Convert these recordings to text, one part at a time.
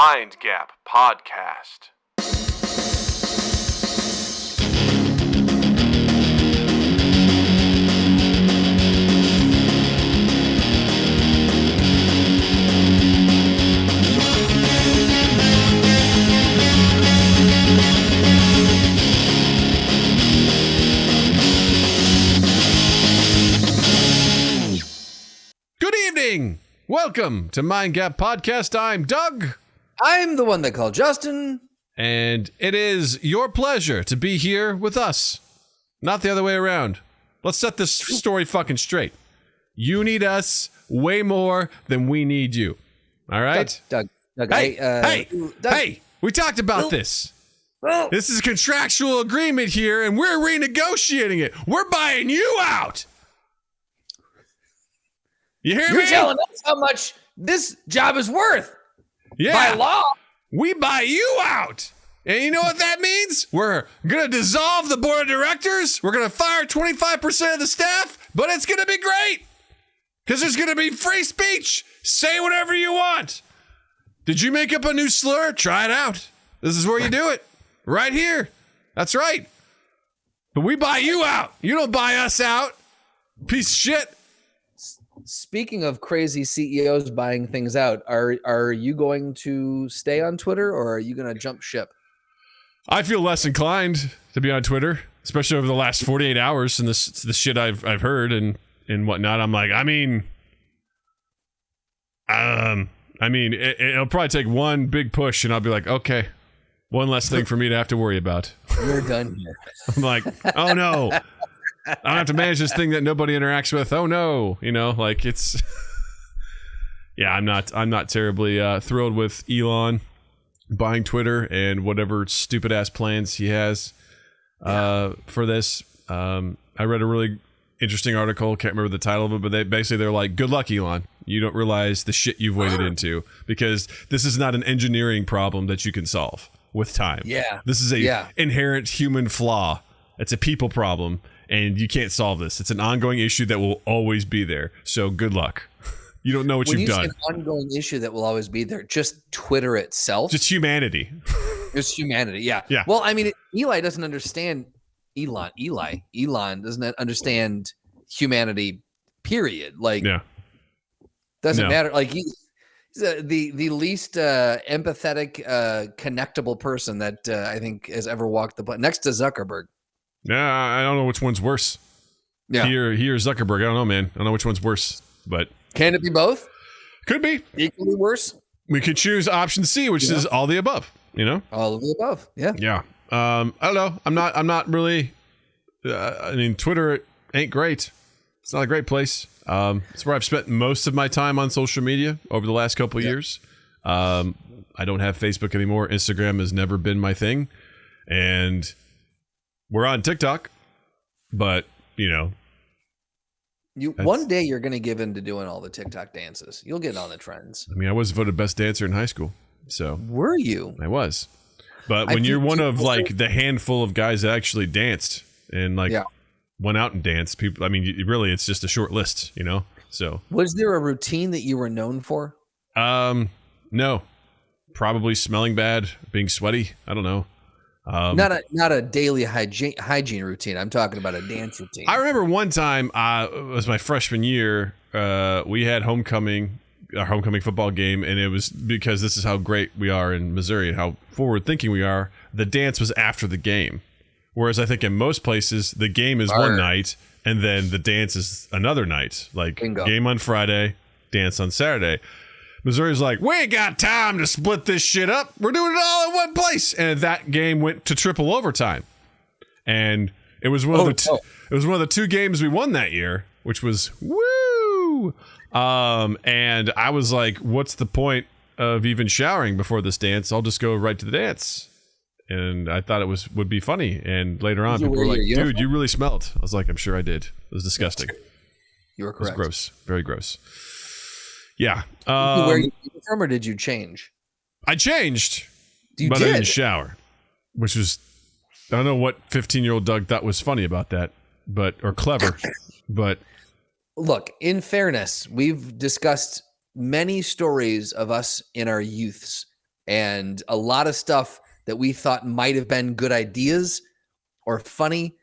Mind Gap Podcast. Good evening! Welcome to Mind Gap Podcast. I'm Doug. I'm the one they call Justin. And it is your pleasure to be here with us. Not the other way around. Let's set this story fucking straight. You need us way more than we need you. All right? Doug. Hey, Doug. hey, we talked about this. This is a contractual agreement here, and we're renegotiating it. We're buying you out. You hear me? You're telling us how much this job is worth. Yeah. By law. We buy you out. And you know what that means? We're going to dissolve the board of directors. We're going to fire 25% of the staff, but it's going to be great because there's going to be free speech. Say whatever you want. Did you make up a new slur? Try it out. This is where you do it. Right here. That's right. But we buy you out. You don't buy us out. Piece of shit. Speaking of crazy CEOs buying things out, are you going to stay on Twitter or are you going to jump ship? I feel less inclined to be on Twitter, especially over the last 48 hours and the shit I've heard and whatnot. I'm like, it'll probably take one big push and I'll be like, okay, one less thing for me to have to worry about. We're done here. I'm like, oh no. I don't have to manage this thing that nobody interacts with. Oh no, it's. Yeah, I'm not terribly thrilled with Elon buying Twitter and whatever stupid ass plans he has for this. I read a really interesting article. Can't remember the title of it, but they're like, "Good luck, Elon. You don't realize the shit you've waded into because this is not an engineering problem that you can solve with time. Yeah, this is a inherent human flaw. It's a people problem." And you can't solve this. It's an ongoing issue that will always be there. So good luck. You don't know what you've done. When you say an ongoing issue that will always be there, just Twitter itself? Just humanity. Just humanity, yeah. Well, Eli doesn't understand Elon doesn't understand humanity, period. Doesn't matter. Like, he's the least empathetic, connectable person that I think has ever walked the planet, next to Zuckerberg. Yeah, I don't know which one's worse. Yeah. Here, Zuckerberg. I don't know, man. I don't know which one's worse, but can it be both? Could be Equally worse. We could choose option C, which is all the above. All of the above. Yeah. Yeah. I don't know. I'm not really. Twitter ain't great. It's not a great place. It's where I've spent most of my time on social media over the last couple of years. I don't have Facebook anymore. Instagram has never been my thing, and we're on TikTok, but one day you're going to give in to doing all the TikTok dances. You'll get on the trends. I was voted best dancer in high school. So were you? I was. But when you're one of the handful of guys that actually danced and went out and danced, people, really it's just a short list, So was there a routine that you were known for? No. Probably smelling bad, being sweaty. I don't know. Not a daily hygiene routine. I'm talking about a dance routine. I remember one time, it was my freshman year. We had our homecoming football game, and it was because this is how great we are in Missouri and how forward thinking we are. The dance was after the game, whereas I think in most places the game is one night and then the dance is another night. Like Bingo. Game on Friday, dance on Saturday. Missouri's like, we ain't got time to split this shit up. We're doing it all in one place. And that game went to triple overtime. And it was one of the two games we won that year, which was woo. And I was like, what's the point of even showering before this dance? I'll just go right to the dance. And I thought it would be funny. And later on, people were like, dude, you really smelled. I was like, I'm sure I did. It was disgusting. You were correct. It was gross. Very gross. Yeah. Did you wear your uniform or did you change? I changed, I didn't shower, which was, I don't know what 15-year-old Doug thought was funny about that, or clever, but. Look, in fairness, we've discussed many stories of us in our youths And a lot of stuff that we thought might have been good ideas or funny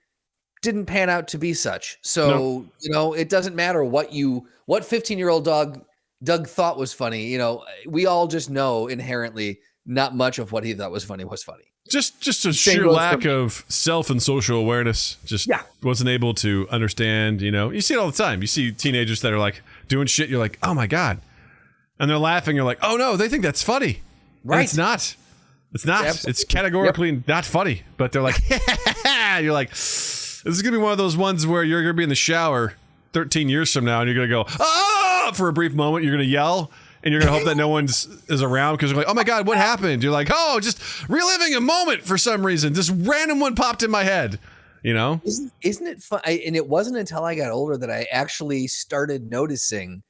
didn't pan out to be such. So, it doesn't matter what 15-year-old Doug thought was funny. We all just know inherently not much of what he thought was funny was funny. Just a sheer lack of self and social awareness. Just wasn't able to understand, You see it all the time. You see teenagers that are like doing shit. You're like, oh my God. And they're laughing. You're like, oh no, they think that's funny. Right. And it's not. It's not. Absolutely. It's categorically not funny. But they're like, you're like, this is going to be one of those ones where you're going to be in the shower 13 years from now and you're going to go, ah, for a brief moment. You're going to yell. And you're going to hope that no one's is around because you're like, oh my God, what happened? You're like, oh, just reliving a moment for some reason. This random one popped in my head, Isn't it fun? And it wasn't until I got older that I actually started noticing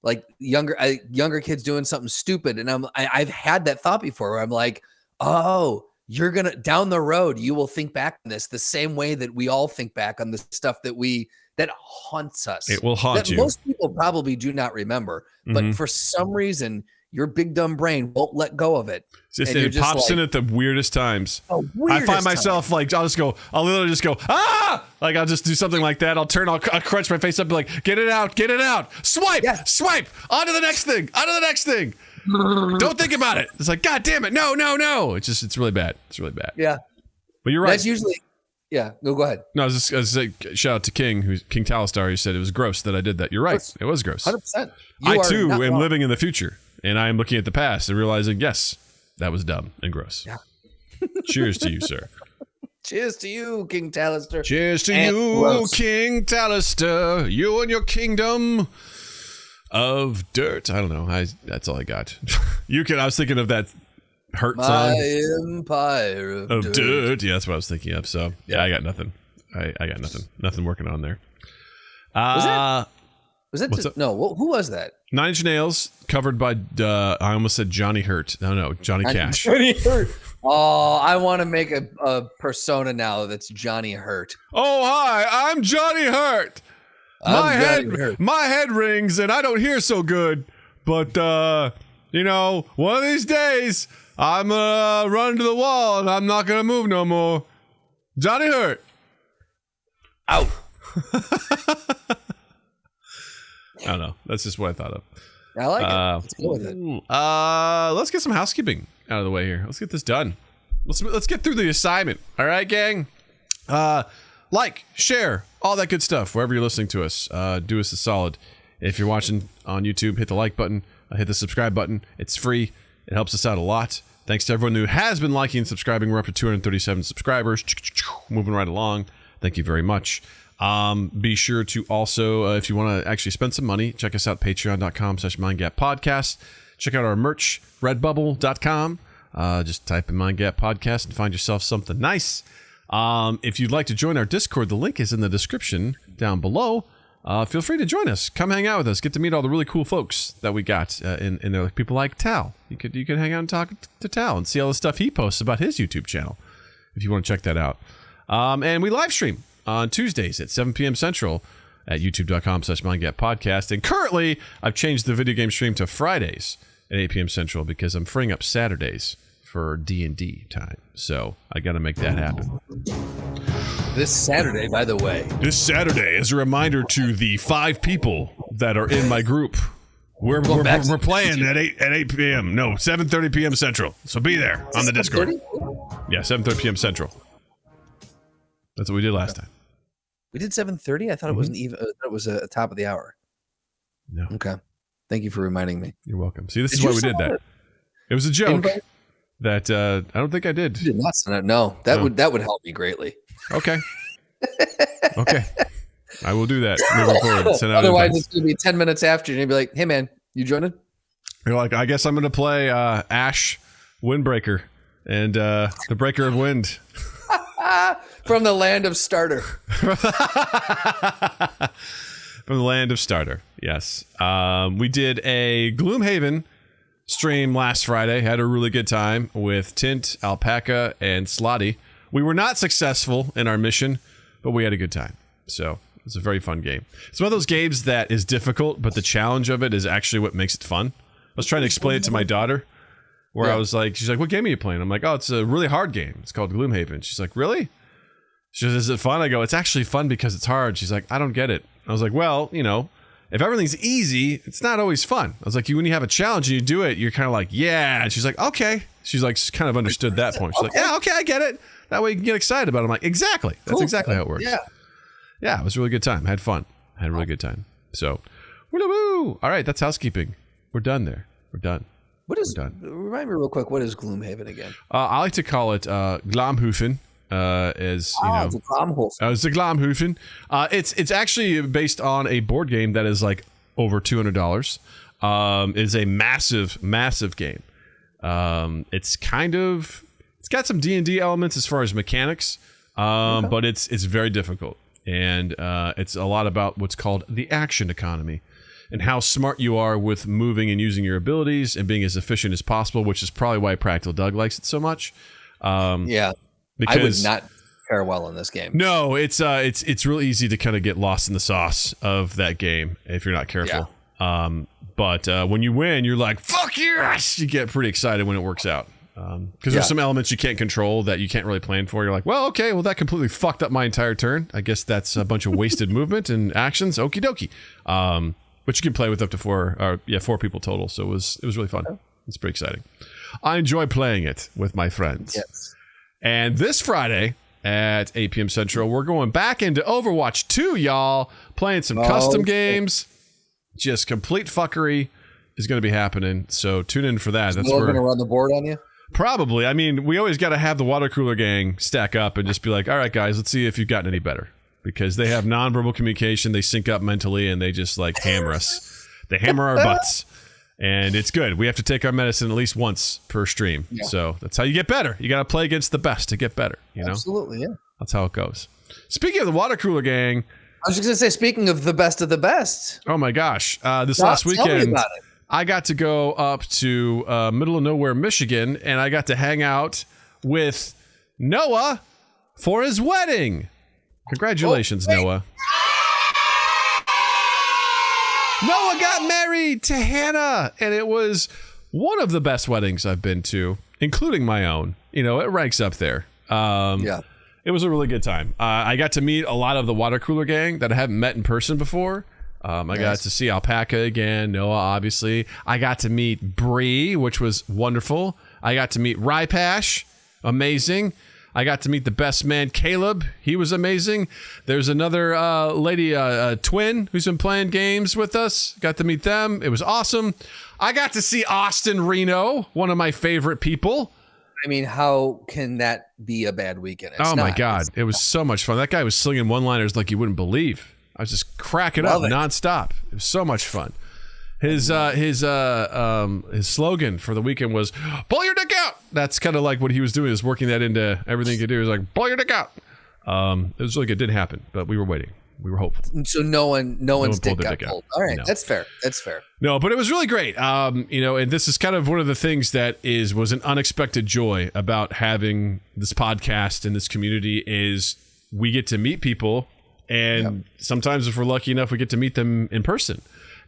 like younger kids doing something stupid. And I've had that thought before where I'm like, oh, you're going to, down the road, you will think back on this the same way that we all think back on the stuff that haunts us. It will haunt you. Most people probably do not remember, but for some reason, your big dumb brain won't let go of it. It pops in at the weirdest times. I find myself like, I'll literally just go, ah! Like I'll just do something like that. I'll crunch my face up and be like, get it out. Swipe, on to the next thing. Don't think about it. It's like, God damn it. No. It's really bad. Yeah. But you're right. That's usually, yeah. No, go ahead. No, I was just shout out to King Talistar, who said it was gross that I did that. You're right. It was gross. 100%. I too am living in the future, and I am looking at the past and realizing, yes, that was dumb and gross. Yeah. Cheers to you, sir. Cheers to you, King Talister. Cheers to you, gross. King Talister. You and your kingdom of dirt. I don't know. That's all I got. I was thinking of that Hurt song. My empire of dirt. Yeah, that's what I was thinking of. So yeah, I got nothing. I got nothing. Nothing working on there. Was that who was that? Nine Inch Nails, covered by I almost said Johnny Hurt. No, Johnny Cash. Johnny Hurt. Oh, I want to make a persona now that's Johnny Hurt. Oh, hi, I'm Johnny Hurt. My head rings and I don't hear so good. But one of these days I'm gonna run to the wall and I'm not gonna move no more. Johnny Hurt. Out. I don't know. That's just what I thought of. I like it. Let's go with it. Let's get some housekeeping out of the way here. Let's get this done. Let's get through the assignment. All right, gang? Like, share, all that good stuff. Wherever you're listening to us, do us a solid. If you're watching on YouTube, hit the like button. Hit the subscribe button. It's free. It helps us out a lot. Thanks to everyone who has been liking and subscribing. We're up to 237 subscribers. Moving right along. Thank you very much. Be sure to also, if you want to actually spend some money, check us out, patreon.com/mindgappodcast. Check out our merch, redbubble.com. Just type in Mind Gap Podcast and find yourself something nice. If you'd like to join our Discord, the link is in the description down below. Feel free to join us. Come hang out with us. Get to meet all the really cool folks that we got in there. Like people like Tal. You could hang out and talk to Tal and see all the stuff he posts about his YouTube channel if you want to check that out. And we live stream on Tuesdays at 7 p.m. Central at youtube.com/mindgappodcast. And currently, I've changed the video game stream to Fridays at 8 p.m. Central because I'm freeing up Saturdays for D&D time. So I got to make that happen. This Saturday, by the way. This Saturday, as a reminder to the 5 people that are in my group, we're playing at 8 p.m. No, 7:30 p.m. Central. So be there on the Discord. Yeah, 7:30 p.m. Central. That's what we did last time. We did 7:30? I thought it wasn't even. It was a top of the hour. No. Okay. Thank you for reminding me. You're welcome. See, this is why we did that. It was a joke that I don't think I did. You did not send it. No, that would help me greatly. Okay. Okay. I will do that moving forward. Otherwise, it's going to be 10 minutes after, and you'll be like, hey, man, you joining? You're like, I guess I'm going to play Ash Windbreaker and the Breaker of Wind. From the land of Starter. From the land of Starter, yes. We did a Gloomhaven stream last Friday. Had a really good time with Tint, Alpaca, and Slotty. We were not successful in our mission, but we had a good time. So it's a very fun game. It's one of those games that is difficult, but the challenge of it is actually what makes it fun. I was trying to explain it to my daughter, where I was like, she's like, what game are you playing? I'm like, oh, it's a really hard game. It's called Gloomhaven. She's like, really? She says, is it fun? I go, it's actually fun because it's hard. She's like, I don't get it. I was like, well, if everything's easy, it's not always fun. I was like, when you have a challenge and you do it, you're kind of like, yeah. And she's like, okay. She's like, kind of understood that point. She's like, yeah, okay, I get it. That way you can get excited about it. I'm like, exactly. That's exactly how it works. Yeah, it was a really good time. I had fun. I had a really good time. So, woo! All right, that's housekeeping. We're done there. We're done. Remind me real quick, what is Gloomhaven again? I like to call it Glamhufen. It's a Glamhufen. It's actually based on a board game that is like over $200. It's a massive game. It's got some D&D elements as far as mechanics, but it's very difficult, and it's a lot about what's called the action economy and how smart you are with moving and using your abilities and being as efficient as possible, which is probably why Practical Doug likes it so much. Because I would not fare well in this game. No, it's really easy to kind of get lost in the sauce of that game if you're not careful. But when you win, you're like, fuck yes! You get pretty excited when it works out. Because there's some elements you can't control that you can't really plan for. You're like, well, okay, that completely fucked up my entire turn. I guess that's a bunch of wasted movement and actions. Okie dokie. But you can play with up to 4 people total. So it was really fun. It's pretty exciting. I enjoy playing it with my friends. Yes. And this Friday at 8 p.m. Central, we're going back into Overwatch 2, y'all. Playing some custom games. Just complete fuckery is going to be happening. So tune in for that. That's going to run the board on you? Probably. I mean, we always got to have the water cooler gang stack up and just be like, all right, guys, let's see if you've gotten any better. Because they have nonverbal communication. They sync up mentally and they just like hammer us. They hammer our butts. And it's good. We have to take our medicine at least once per stream. Yeah. So that's how you get better. You got to play against the best to get better. Absolutely, yeah. That's how it goes. Speaking of the water cooler gang. I was just going to say, speaking of the best of the best. Oh, my gosh. Last weekend, I got to go up to middle of nowhere, Michigan, and I got to hang out with Noah for his wedding. Congratulations, Noah. Noah got married to Hannah, and it was one of the best weddings I've been to, including my own. It ranks up there. It was a really good time. I got to meet a lot of the water cooler gang that I haven't met in person before. I got to see Alpaca again, Noah, obviously. I got to meet Bree, which was wonderful. I got to meet Rypash, amazing. I got to meet the best man, Caleb. He was amazing. There's another lady, twin, who's been playing games with us. Got to meet them. It was awesome. I got to see Austin Reno, one of my favorite people. I mean, how can that be a bad weekend? My God. It was so much fun. That guy was slinging one-liners like you wouldn't believe. I was just cracking up nonstop. It was so much fun. His slogan for the weekend was "Pull your dick out." That's kind of like what he was doing, is working that into everything he could do. He was like, "Pull your dick out." It was really good. It didn't happen, but we were waiting. We were hopeful. So no one's dick got pulled. All right, no. That's fair. No, but it was really great. And this is kind of one of the things that was an unexpected joy about having this podcast and this community is we get to meet people, and sometimes if we're lucky enough, we get to meet them in person.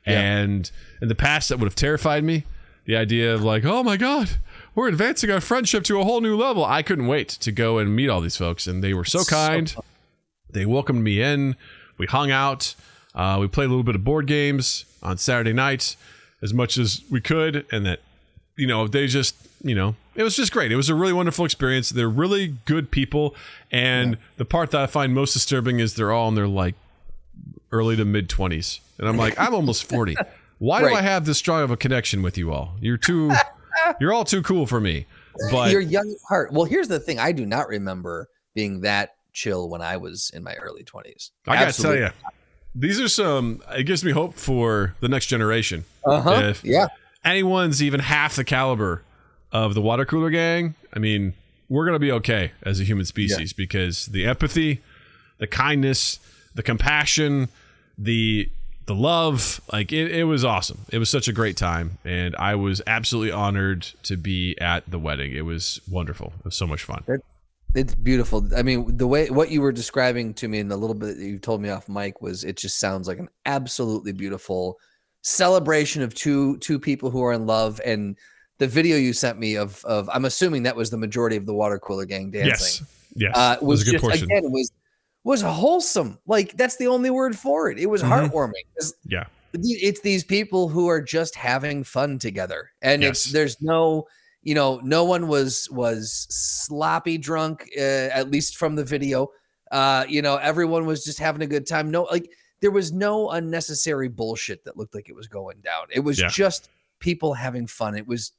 Yeah. And in the past, that would have terrified me. The idea of like, oh my God, we're advancing our friendship to a whole new level. I couldn't wait to go and meet all these folks. And they were so kind. They welcomed me in. We hung out. We played a little bit of board games on Saturday night as much as we could. And that, they just, it was just great. It was a really wonderful experience. They're really good people. And the part that I find most disturbing is they're all in their like early to mid 20s. And I'm like, I'm almost 40. Why do I have this strong of a connection with you all? You're all too cool for me. But you're young at heart. Well, here's the thing. I do not remember being that chill when I was in my early 20s. I got to tell you, these are it gives me hope for the next generation. If anyone's even half the caliber of the water cooler gang, I mean, we're going to be okay as a human species because the empathy, the kindness, the compassion, the love, like it was awesome. It was such a great time, and I was absolutely honored to be at the wedding. It was wonderful. It was so much fun. It's beautiful. I mean, the way what you were describing to me in the little bit that you told me off mic it just sounds like an absolutely beautiful celebration of two people who are in love, and the video you sent me of I'm assuming that was the majority of the water cooler gang dancing. Yes. Was a good portion. Again, was wholesome. Like that's the only word for it. It was heartwarming. It's these people who are just having fun together, and there's no, no one was sloppy drunk, at least from the video. Everyone was just having a good time. No, like there was no unnecessary bullshit that looked like it was going down. It was just people having fun. It was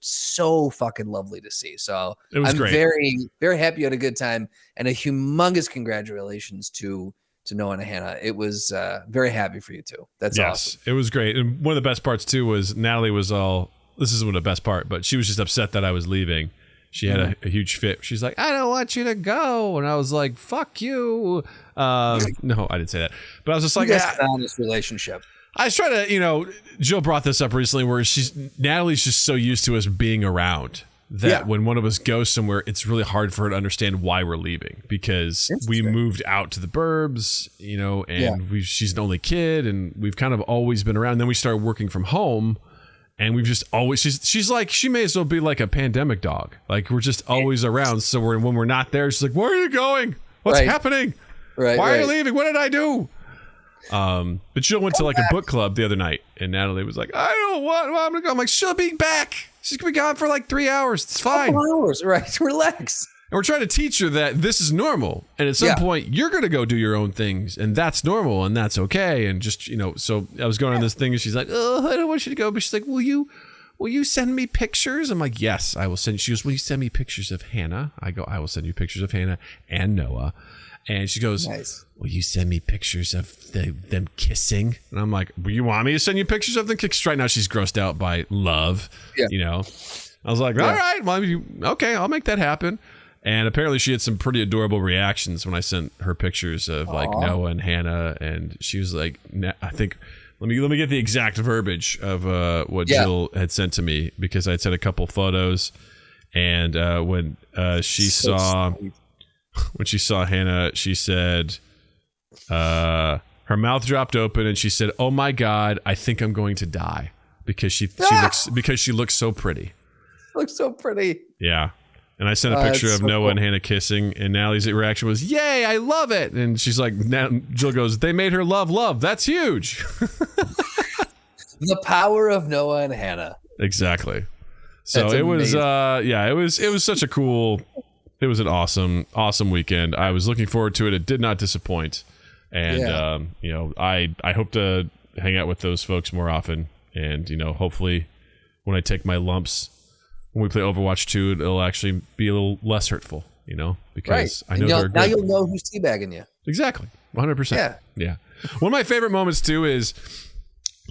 so fucking lovely to see. So I'm great. Very, very happy you had a good time, and a humongous congratulations to Noah and Hannah. It was very happy for you too. That's awesome. It was great. And one of the best parts too was Natalie was this isn't the best part, but she was just upset that I was leaving. She had a huge fit. She's like, I don't want you to go. And I was like, fuck you. No, I didn't say that. But I was just like, honest relationship. I was trying to, Jill brought this up recently where Natalie's just so used to us being around that when one of us goes somewhere, it's really hard for her to understand why we're leaving because we moved out to the burbs, and she's an only kid and we've kind of always been around. And then we started working from home and we've just always, she's like, she may as well be like a pandemic dog. Like we're just always around. So when we're not there, she's like, where are you going? What's happening? Why are you leaving? What did I do? But Jill went to like a book club the other night and Natalie was like, I don't want, I'm gonna go. I'm like, she'll be back. She's gonna be gone for like 3 hours. It's fine. 2 hours, right? Relax. And we're trying to teach her that this is normal. And at some point you're gonna go do your own things and that's normal and that's okay. And just, so I was going on this thing and she's like, oh, I don't want you to go. But she's like, will you send me pictures? I'm like, yes, I will send. She goes, will you send me pictures of Hannah? I go, I will send you pictures of Hannah and Noah. And she goes, nice. Will you send me pictures of them kissing? And I'm like, well, you want me to send you pictures of them kissing? Right now she's grossed out by love, I was like, all right, well, okay, I'll make that happen. And apparently she had some pretty adorable reactions when I sent her pictures of like Noah and Hannah. And she was like, I think, let me get the exact verbiage of what Jill had sent to me because I'd sent a couple photos. And when she saw... Sweet. When she saw Hannah, she said, her mouth dropped open and she said, oh my God, I think I'm going to die because she looks so pretty. Looks so pretty. Yeah. And I sent a picture of Noah and Hannah kissing and Natalie's reaction was, yay, I love it. And she's like, Jill goes, they made her love. That's huge. The power of Noah and Hannah. Exactly. So it was, it was such a cool... It was an awesome weekend. I was looking forward to it. It did not disappoint. And, I hope to hang out with those folks more often. And, hopefully when I take my lumps, when we play Overwatch 2, it'll actually be a little less hurtful, because I know they're good. Now you'll know who's teabagging you. Exactly. 100%. Yeah. One of my favorite moments too is,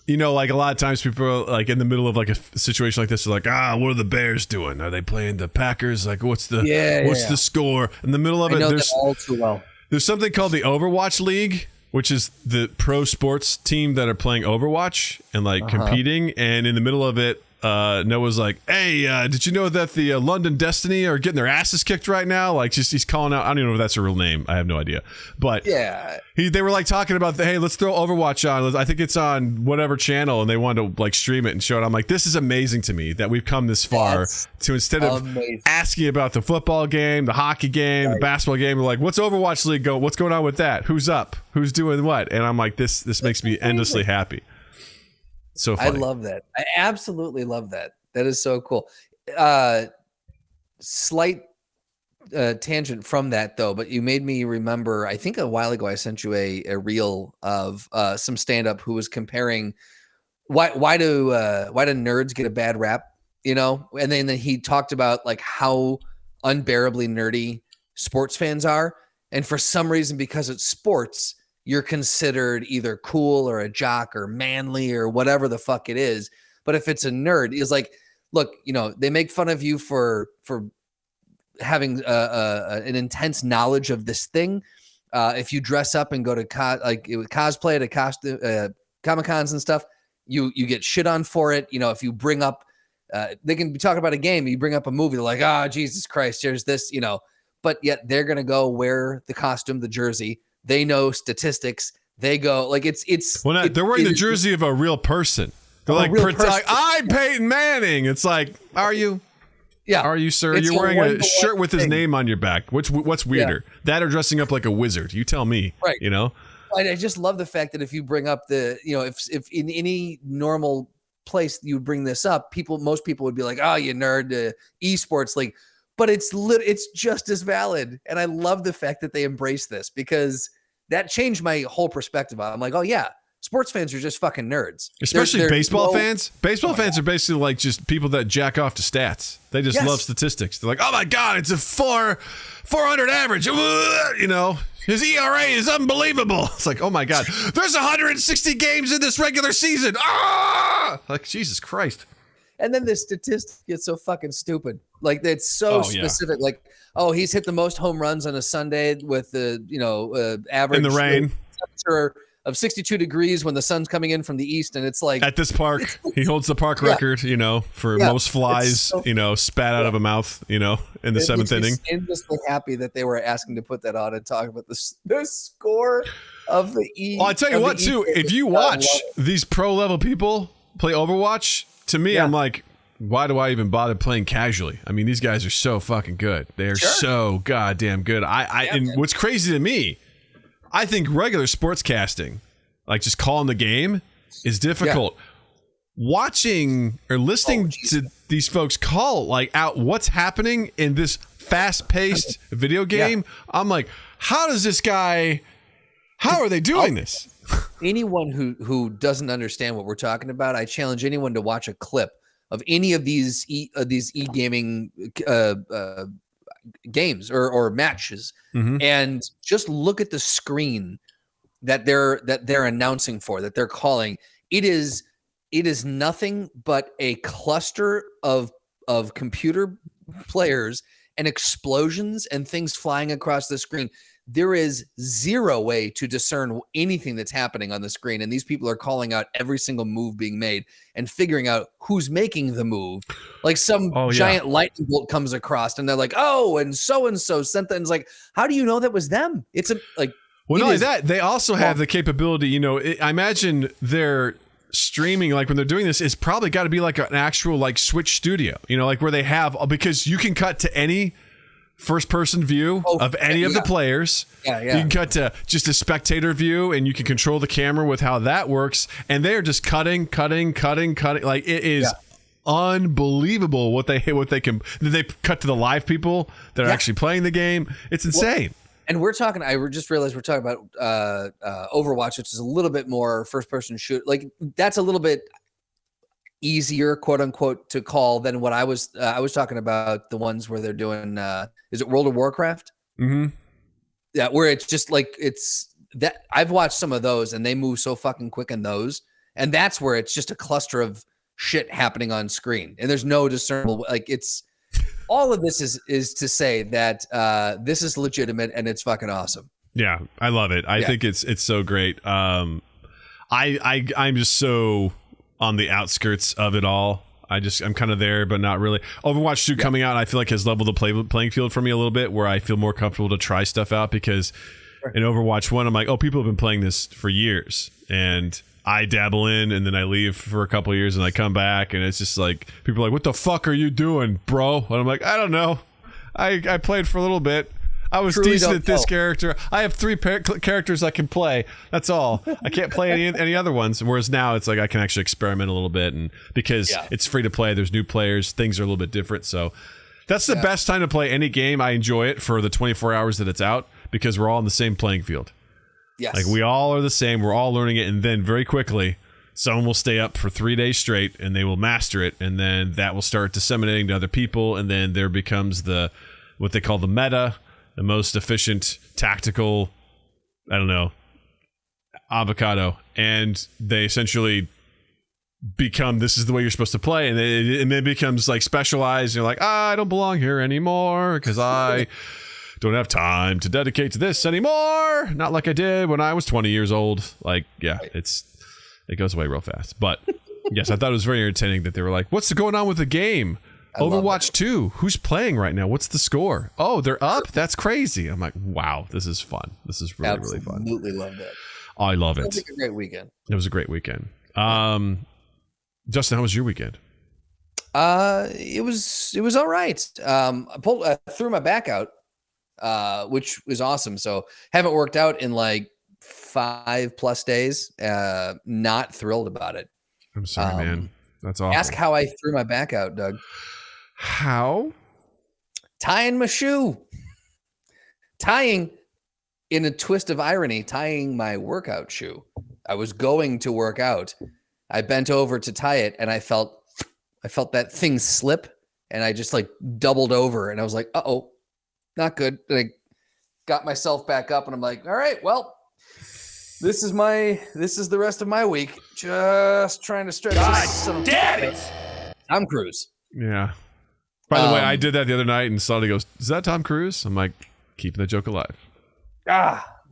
like a lot of times people are like in the middle of like a situation like this are like, what are the Bears doing? Are they playing the Packers? Like what's the score? In the middle of it, there's all too well. There's something called the Overwatch League, which is the pro sports team that are playing Overwatch and like competing. And in the middle of it, Noah's like, hey, did you know that the London Destiny are getting their asses kicked right now? Like he's calling out, I don't even know if that's a real name. I have no idea. But they were like talking about hey, let's throw Overwatch on. I think it's on whatever channel. And they wanted to like stream it and show it. I'm like, this is amazing to me that we've come this far to instead of asking about the football game, the hockey game, the basketball game, we're like, what's Overwatch League go? What's going on with that? Who's up? Who's doing what? And I'm like, this makes me endlessly happy. So funny. I love that. I absolutely love that. That is so cool. Slight tangent from that though, but you made me remember, I think a while ago I sent you a reel of some stand-up who was comparing why do nerds get a bad rap, and then he talked about like how unbearably nerdy sports fans are. And for some reason, because it's sports, you're considered either cool or a jock or manly or whatever the fuck it is. But if it's a nerd, it's like, look, they make fun of you for having an intense knowledge of this thing. If you dress up and go to cosplay to Comic-Cons and stuff, you get shit on for it. If you bring up, they can be talking about a game, you bring up a movie, they're like, Jesus Christ, there's this, but yet they're going to go wear the costume, the jersey. They know statistics. They go like it's. Well, they're wearing the jersey of a real person. They're like, I'm Peyton Manning. It's like, are you? Yeah. Are you, sir? You're wearing a shirt with his name on your back. What's weirder? Yeah. That or dressing up like a wizard? You tell me. Right. You know? I just love the fact that if you bring up if in any normal place you bring this up, most people would be like, oh, you nerd, esports league. But it's just as valid. And I love the fact that they embrace this, because that changed my whole perspective. I'm like, oh yeah, sports fans are just fucking nerds. Especially baseball fans. Baseball fans are basically like just people that jack off to stats. They just love statistics. They're like, oh my God, it's a 400 average. You know, his ERA is unbelievable. It's like, oh my God, there's 160 games in this regular season. Ah, like Jesus Christ. And then the statistic gets so fucking stupid. Like, it's so specific. Yeah. Like, oh, he's hit the most home runs on a Sunday with the average in the rain temperature of 62 degrees when the sun's coming in from the east. And it's like, at this park, he holds the park record, for most flies, spat out of a mouth, in the seventh inning. I'm just happy that they were asking to put that on and talk about the score of the E. Well, I tell you what, too, if you watch these pro level people play Overwatch, to me, I'm like, why do I even bother playing casually? I mean, these guys are so fucking good. They're so goddamn good. And what's crazy to me, I think regular sportscasting, like just calling the game, is difficult. Yeah. Watching or listening to these folks call out what's happening in this fast-paced video game, I'm like, how are they doing this? Anyone who doesn't understand what we're talking about, I challenge anyone to watch a clip of any of these e-gaming games or matches, and just look at the screen that they're announcing for, that they're calling. It is nothing but a cluster of computer players and explosions and things flying across the screen. There is zero way to discern anything that's happening on the screen. And these people are calling out every single move being made and figuring out who's making the move. Like some giant lightning bolt comes across and they're like, oh, and so sent that. And it's like, how do you know that was them? It's well, not only that, they also have the capability, I imagine they're streaming, like when they're doing this, it's probably got to be like an actual like Switch studio, like where they have, because you can cut to any first-person view of any of the players. You can cut to just a spectator view, and you can control the camera with how that works. And they're just cutting. Like, it is unbelievable what they can. They cut to the live people that are actually playing the game. It's insane. And we're talking. I just realized we're talking about Overwatch, which is a little bit more first-person shoot. Like, that's a little bit easier, quote unquote, to call than what I was talking about, the ones where they're doing is it World of Warcraft? Yeah, where it's just like, it's that I've watched some of those and they move so fucking quick in those, and that's where it's just a cluster of shit happening on screen and there's no discernible, like, it's all of this is to say that this is legitimate and it's fucking awesome. Yeah, I love it. I think it's so great. I'm just so on the outskirts of it all. I'm kind of there, but not really. Overwatch 2 coming out, I feel like has leveled the playing field for me a little bit, where I feel more comfortable to try stuff out, because in Overwatch 1, I'm like, oh, people have been playing this for years, and I dabble in, and then I leave for a couple of years, and I come back, and it's just like, people are like, what the fuck are you doing, bro? And I'm like, I don't know. I played for a little bit. I was decent at this character. I have 3 characters I can play. That's all. I can't play any other ones. Whereas now it's like I can actually experiment a little bit, and because it's free to play, there's new players, things are a little bit different. So that's the best time to play any game. I enjoy it for the 24 hours that it's out, because we're all on the same playing field. Yes. Like, we all are the same. We're all learning it, and then very quickly, someone will stay up for 3 days straight, and they will master it, and then that will start disseminating to other people, and then there becomes what they call the meta. The most efficient tactical, avocado. And they essentially become, this is the way you're supposed to play. And it becomes like specialized. You're like, I don't belong here anymore because I don't have time to dedicate to this anymore. Not like I did when I was 20 years old. Like, it goes away real fast. But yes, I thought it was very entertaining that they were like, what's going on with the game? Overwatch 2, who's playing right now? What's the score? Oh, they're up? That's crazy. I'm like, wow, this is fun. This is really, really fun. Absolutely loved it. I love it. It was a great weekend. It was a great weekend. Justin, how was your weekend? It was all right. I threw my back out, which was awesome. So haven't worked out in like 5+ days. Not thrilled about it. I'm sorry, man. That's awful. Ask how I threw my back out, Doug. How? Tying my shoe. Tying, in a twist of irony, tying my workout shoe. I was going to work out. I bent over to tie it, and I felt that thing slip, and I just like doubled over, and I was like, uh-oh, not good. And I got myself back up, and I'm like, all right, well, this is the rest of my week. Just trying to stretch. God damn it! Tom Cruise. Yeah. By the way, I did that the other night, and Sonny goes, "Is that Tom Cruise?" I'm like, keeping the joke alive.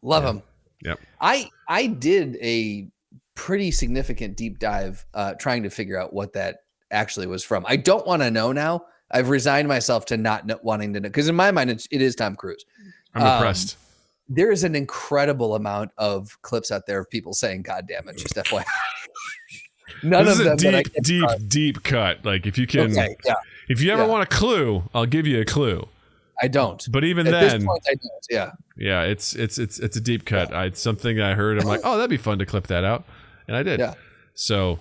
Love him. Yep. I did a pretty significant deep dive trying to figure out what that actually was from. I don't want to know now. I've resigned myself to not wanting to know, because in my mind it is Tom Cruise. I'm impressed. There is an incredible amount of clips out there of people saying "God damn it," just FYI. None this of is them. a deep cut. Like if you can, if you ever want a clue, I'll give you a clue. I don't. But even at then, this point, I don't. Yeah. Yeah, it's a deep cut. It's something I heard. I'm like, oh, that'd be fun to clip that out, and I did. Yeah. So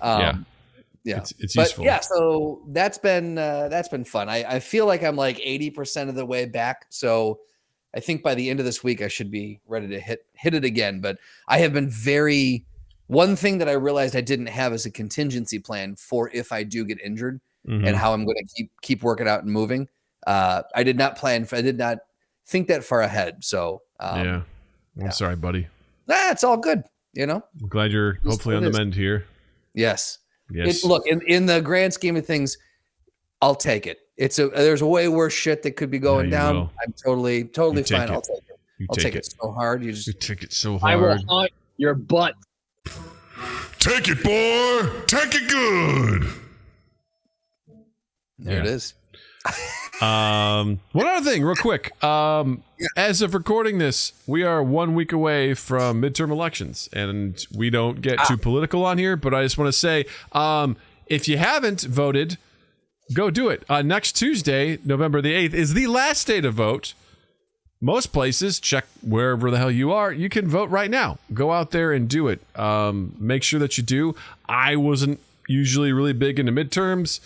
yeah, it's useful. Yeah, so that's been fun. I feel like I'm like 80% of the way back. So I think by the end of this week I should be ready to hit it again. But I have been one thing that I realized I didn't have as a contingency plan for if I do get injured and how I'm going to keep working out and moving. I did not think that far ahead. So I'm sorry, buddy. It's all good. You know, I'm glad you're hopefully on the mend here. Yes. Yes. Look, in the grand scheme of things, I'll take it. There's way worse shit that could be going down. Will. I'm totally fine. I'll take it. I'll take it so hard. You take it so hard. I will hunt your butt. Take it, boy. Take it good. There it is. One other thing, real quick. As of recording this, we are 1 week away from midterm elections, and we don't get too political on here, but I just want to say, if you haven't voted, go do it. Next Tuesday, November the 8th, is the last day to vote. Most places, check wherever the hell you are, you can vote right now. Go out there and do it. Make sure that you do. I wasn't usually really big into midterms.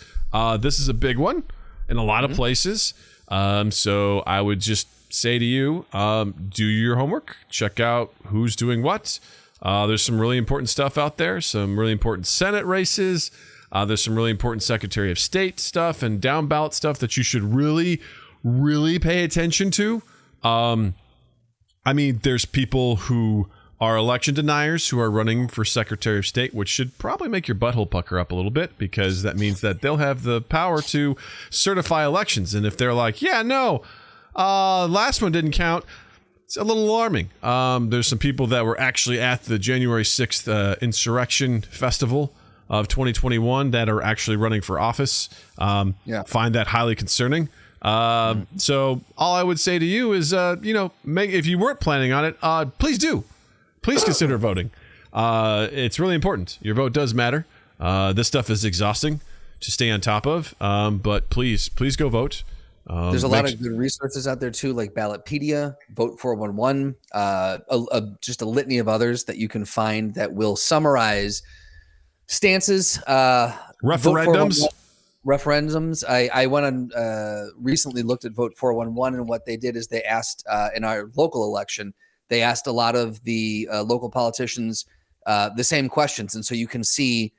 This is a big one in a lot of places. So I would just say to you, do your homework, check out who's doing what. There's some really important stuff out there, some really important Senate races. There's some really important Secretary of State stuff and down ballot stuff that you should really, really pay attention to. I mean, there's people who are election deniers who are running for Secretary of State, which should probably make your butthole pucker up a little bit, because that means that they'll have the power to certify elections. And if they're like, yeah, no, last one didn't count, it's a little alarming. There's some people that were actually at the January 6th Insurrection Festival of 2021 that are actually running for office. Find that highly concerning. So all I would say to you is, if you weren't planning on it, please do. Please consider voting. It's really important. Your vote does matter. This stuff is exhausting to stay on top of, but please go vote. There's a lot of good resources out there too, like Ballotpedia, Vote 411, just a litany of others that you can find that will summarize stances, referendums. I went on recently looked at Vote 411, and what they did is they asked in our local election, they asked a lot of the local politicians the same questions. And so you can see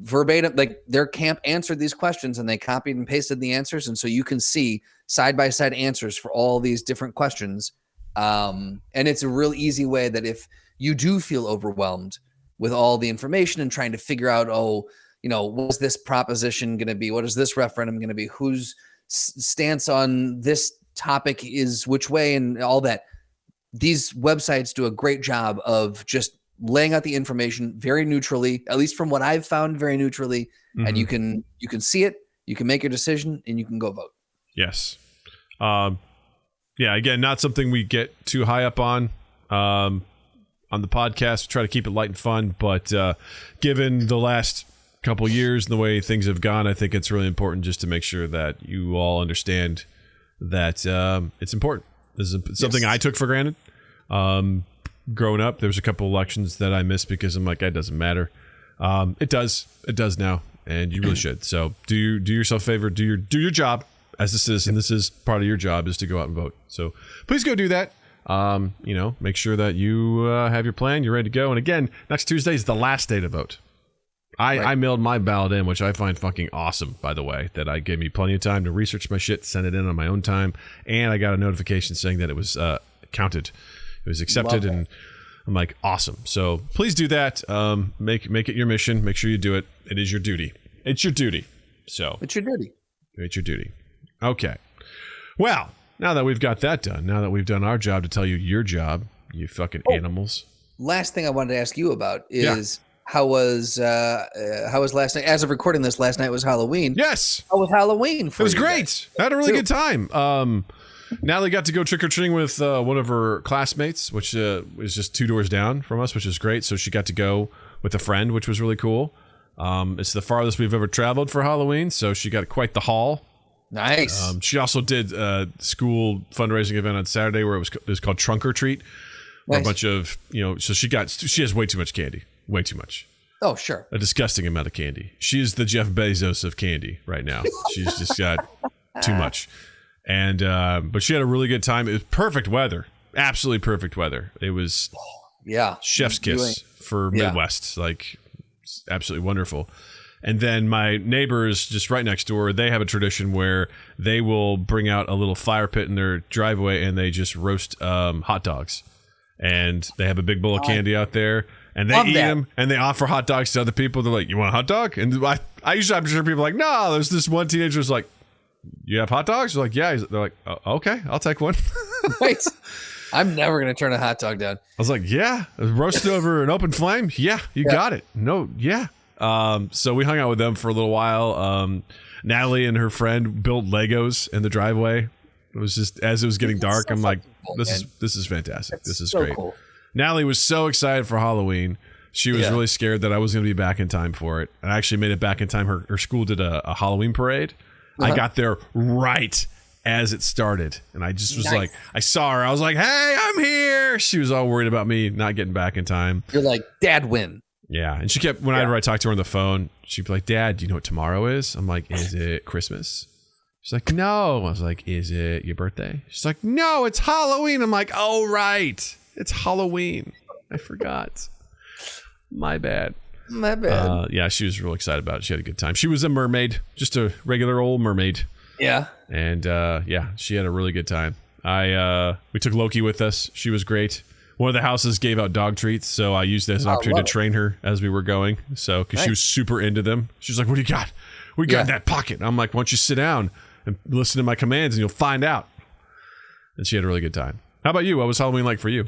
verbatim, like their camp answered these questions and they copied and pasted the answers. And so you can see side-by-side answers for all these different questions. And it's a real easy way that if you do feel overwhelmed with all the information and trying to figure out, what's this proposition going to be? What is this referendum going to be? Whose stance on this topic is which way, and all that. These websites do a great job of just laying out the information very neutrally, at least from what I've found, very neutrally. Mm-hmm. And you can see it, you can make your decision, and you can go vote. Yes. Again, not something we get too high up on the podcast. We try to keep it light and fun, but given the last couple years and the way things have gone, I think it's really important just to make sure that you all understand that it's important. This is something I took for granted. Growing up, there was a couple elections that I missed because I'm like, that doesn't matter. It does now, and you really should. So do yourself a favor, do your job as a citizen. This is part of your job, is to go out and vote. So please go do that. Make sure that you have your plan, you're ready to go. And again, next Tuesday is the last day to vote. I mailed my ballot in, which I find fucking awesome, by the way, that I gave me plenty of time to research my shit, send it in on my own time, and I got a notification saying that it was counted. It was accepted, and I'm like, awesome. So please do that. Make it your mission. Make sure you do it. It is your duty. It's your duty. So it's your duty. It's your duty. Okay. Well, now that we've got that done, now that we've done our job to tell you your job, you fucking animals. Last thing I wanted to ask you about is how was last night? As of recording this, last night was Halloween. Yes. How was Halloween for you? It was great. Guys? I had a really good time. Natalie got to go trick-or-treating with one of her classmates, which is just 2 doors down from us, which is great. So she got to go with a friend, which was really cool. It's the farthest we've ever traveled for Halloween, so she got quite the haul. Nice. She also did a school fundraising event on Saturday where it was called Trunk or Treat. Nice. A bunch of, so she has way too much candy. Way too much. Oh, sure. A disgusting amount of candy. She is the Jeff Bezos of candy right now. She's just got too much. And but she had a really good time. It was perfect weather. Absolutely perfect weather. It was chef's kiss for Midwest. Like, absolutely wonderful. And then my neighbors just right next door, they have a tradition where they will bring out a little fire pit in their driveway and they just roast hot dogs. And they have a big bowl of candy out there. And they eat them, and they offer hot dogs to other people. They're like, "You want a hot dog?" And I'm sure people are like, "No." There's this one teenager who's like, "You have hot dogs?" They're like, "Yeah." They're like, "Okay, I'll take one." Right. I'm never gonna turn a hot dog down. I was like, "Yeah, roasted over an open flame. Yeah, you got it. No, yeah." So we hung out with them for a little while. Natalie and her friend built Legos in the driveway. It was just as it was getting dark. I'm like, "This is fantastic. This is so great." Cool. Natalie was so excited for Halloween. She was really scared that I was going to be back in time for it. And I actually made it back in time. Her school did a Halloween parade. I got there right as it started. And I just was like, I saw her. I was like, "Hey, I'm here." She was all worried about me not getting back in time. You're like, "Dad, win." Yeah. And she kept, whenever I talked to her on the phone, she'd be like, "Dad, do you know what tomorrow is?" I'm like, "Is it Christmas?" She's like, "No." I was like, "Is it your birthday?" She's like, "No, it's Halloween." I'm like, "Oh, right. It's Halloween. I forgot. My bad." Yeah, she was real excited about it. She had a good time. She was a mermaid, just a regular old mermaid. Yeah. And she had a really good time. We took Loki with us. She was great. One of the houses gave out dog treats, so I used it as an opportunity to train her as we were going. So, because she was super into them. She's like, "What do you got? What do you got in that pocket?" I'm like, "Why don't you sit down and listen to my commands and you'll find out." And she had a really good time. How about you? What was Halloween like for you?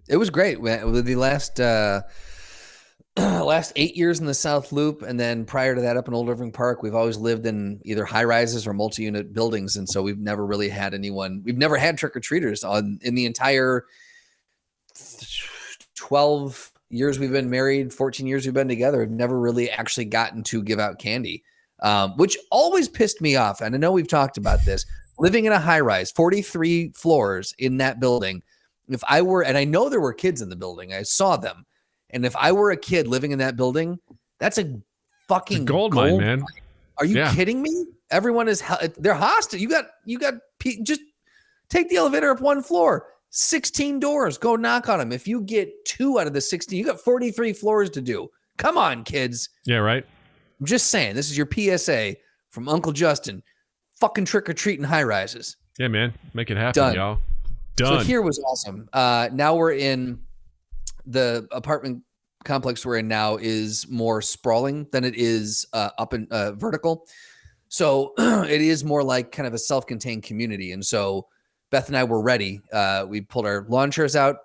It was great. With the last 8 years in the South Loop, and then prior to that up in Old Irving Park, we've always lived in either high rises or multi-unit buildings, and so we've never really had anyone. We've never had trick-or-treaters in the entire 12 years we've been married, 14 years we've been together. We've never really actually gotten to give out candy, which always pissed me off. And I know we've talked about this. Living in a high rise, 43 floors in that building. If I were, and I know there were kids in the building, I saw them. And if I were a kid living in that building, that's a fucking gold mine, man. Are you kidding me? Everyone is, they're hostile. You got, just take the elevator up one floor, 16 doors, go knock on them. If you get 2 out of the 16, you got 43 floors to do. Come on, kids. Yeah, right. I'm just saying, this is your PSA from Uncle Justin. Fucking trick or treat in high rises. Yeah, man. Make it happen, y'all. Done. So here was awesome. Now we're in the apartment complex we're in now is more sprawling than it is up and vertical. So it is more like kind of a self-contained community. And so Beth and I were ready. We pulled our lawn chairs out,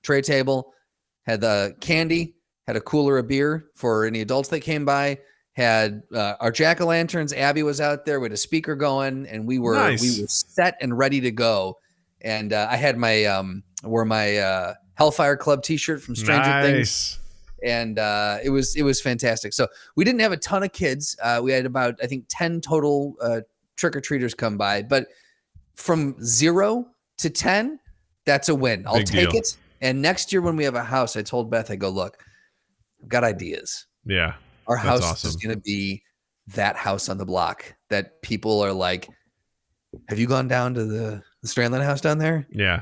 tray table, had the candy, had a cooler of beer for any adults that came by, had our jack-o'-lanterns. Abby was out there with a speaker going, and we were set and ready to go. And I had my wore my Hellfire Club t-shirt from Stranger Things. And it was fantastic. So we didn't have a ton of kids. We had about, I think, 10 total trick-or-treaters come by. But from 0 to 10, that's a win. I'll take it. And next year when we have a house, I told Beth, I go, look, I've got ideas. Yeah. Our house is going to be that house on the block that people are like, have you gone down to the Strandland house down there? Yeah.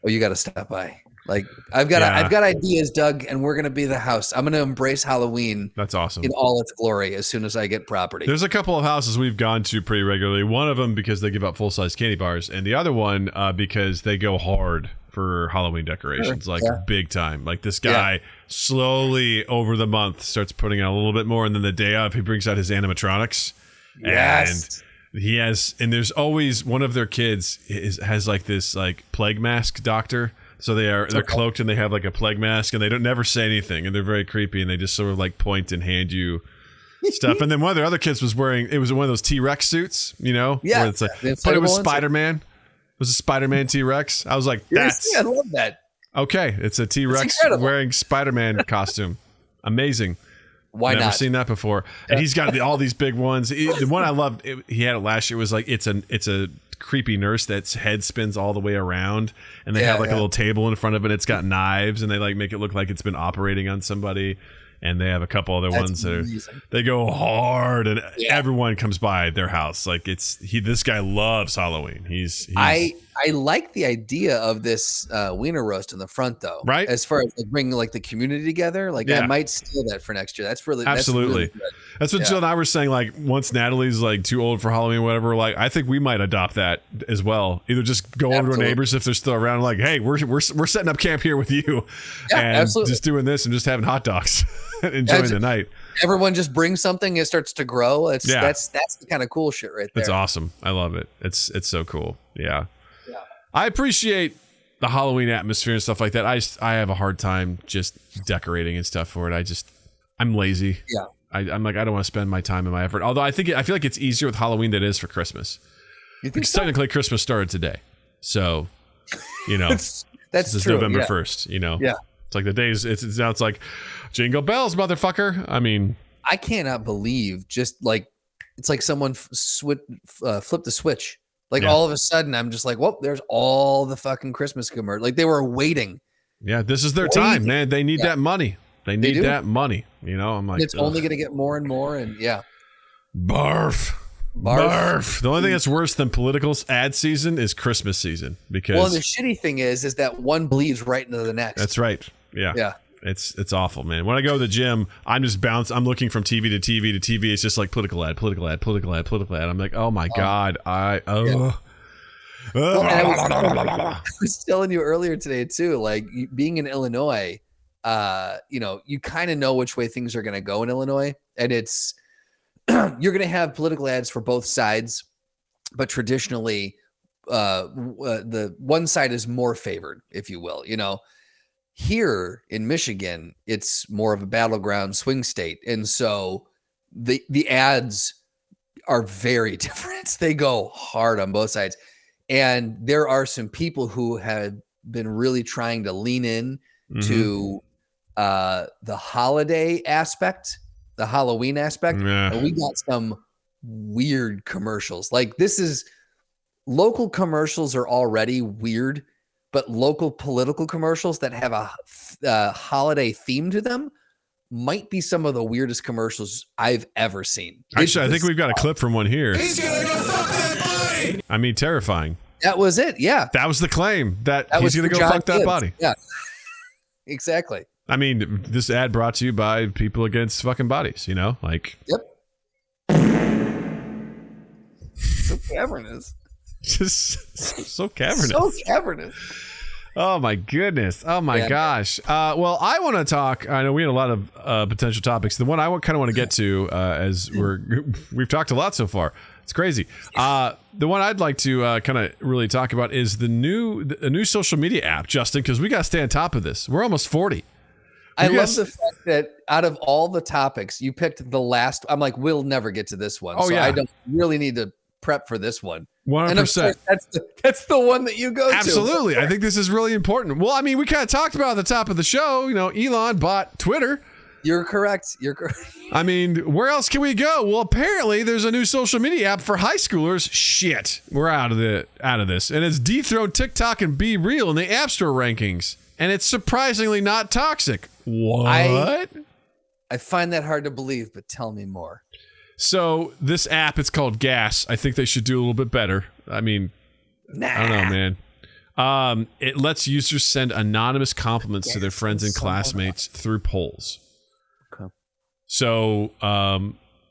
Oh, you got to stop by. Like I've got ideas, Doug, and we're going to be the house. I'm going to embrace Halloween. That's awesome. In all its glory as soon as I get property. There's a couple of houses we've gone to pretty regularly. One of them because they give out full-size candy bars, and the other one because they go hard for Halloween decorations, big time. Like this guy slowly over the month starts putting out a little bit more, and then the day of he brings out his animatronics. Yes. And he has, and there's always one of their kids has like this like plague mask doctor. So they're cloaked and they have like a plague mask and they don't never say anything and they're very creepy and they just sort of like point and hand you stuff. And then one of their other kids was wearing, it was one of those T-Rex suits, you know? Yeah. Where it's like, but it was Spider-Man. It was a Spider-Man T-Rex. I was like, I love that. Okay. It's a T-Rex wearing Spider-Man costume. Amazing. Why Never not? seen that before. And he's got all these big ones. The one I loved, he had it last year was like, it's a creepy nurse that's head spins all the way around and they have like a little table in front of it. It's got knives and they like make it look like it's been operating on somebody. And they have a couple other ones that they go hard and everyone comes by their house. Like this guy loves Halloween. I like the idea of this wiener roast in the front though. Right. As far as like bringing like the community together. Like I might steal that for next year. That's really absolutely. That's what Jill and I were saying. Like once Natalie's like too old for Halloween, whatever. Like I think we might adopt that as well. Either just go over to our neighbors if they're still around. Like, hey, we're setting up camp here with you, and just doing this and just having hot dogs, enjoying the night. Everyone just brings something. It starts to grow. That's the kind of cool shit right there. It's awesome. I love it. It's so cool. Yeah. I appreciate the Halloween atmosphere and stuff like that. I have a hard time just decorating and stuff for it. I'm lazy. Yeah. I'm like, I don't want to spend my time and my effort. Although I feel like it's easier with Halloween than it is for Christmas. You think because technically Christmas started today. So, you know, that's this true. is November 1st, you know. Yeah. It's like the days, it's now it's like jingle bells, motherfucker. I mean. I cannot believe just like, it's like someone flipped the switch. Like all of a sudden I'm just like, well, there's all the fucking Christmas commercials. Like they were waiting. Yeah. This is their time, man. They need that money. They need that money, you know. I'm like, it's only going to get more and more, and barf. The only thing that's worse than political ad season is Christmas season because. The shitty thing is that one bleeds right into the next. That's right. Yeah. It's awful, man. When I go to the gym, I'm just bouncing. I'm looking from TV to TV to TV. It's just like political ad. I'm like, oh my god, I was telling you earlier today too. Like being in Illinois. You kind of know which way things are going to go in Illinois, and it's you're going to have political ads for both sides, but traditionally, the one side is more favored, if you will. You know, here in Michigan, it's more of a battleground swing state, and so the ads are very different. They go hard on both sides, and there are some people who have been really trying to lean in to the holiday aspect, the Halloween aspect. And we got some weird commercials. Like local commercials are already weird, but local political commercials that have a holiday theme to them might be some of the weirdest commercials I've ever seen. Actually, I think we've got a clip from one here. He's gonna go fuck that body. I mean, terrifying. That was it. Yeah. That was the claim that he's going to go fuck that body. Yeah, exactly. I mean, this ad brought to you by People Against Fucking Bodies, you know? Like. Yep. So cavernous. Just so cavernous. So cavernous. Oh, my goodness. Oh, my gosh. Well, I want to talk. I know we had a lot of potential topics. The one I kind of want to get to as we've talked a lot so far. It's crazy. The one I'd like to kind of really talk about is a new social media app, Justin, because we got to stay on top of this. We're almost 40. I love the fact that out of all the topics, you picked the last. I'm like, we'll never get to this one. Oh, so I don't really need to prep for this one. 100%. That's the one that you go to. Absolutely. I think this is really important. Well, I mean, we kind of talked about at the top of the show, you know, Elon bought Twitter. You're correct. You're correct. I mean, where else can we go? Well, apparently there's a new social media app for high schoolers. Shit, we're out of this, and it's dethroned TikTok and Be Real in the App Store rankings, and it's surprisingly not toxic. What? I find that hard to believe, but tell me more. So this app, it's called Gas. I think they should do a little bit better. I mean, I don't know, man. It lets users send anonymous compliments to their friends and classmates through polls. Okay. So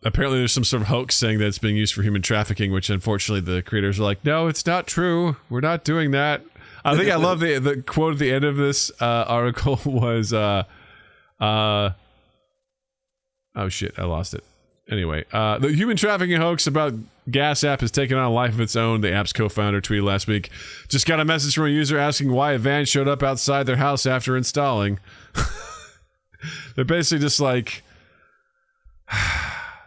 apparently there's some sort of hoax saying that it's being used for human trafficking, which unfortunately the creators are like, no, it's not true. We're not doing that. I think I love the quote at the end of this article was, oh shit, I lost it. Anyway, the human trafficking hoax about Gas app has taken on a life of its own, the app's co-founder tweeted last week. Just got a message from a user asking why a van showed up outside their house after installing. They're basically just like,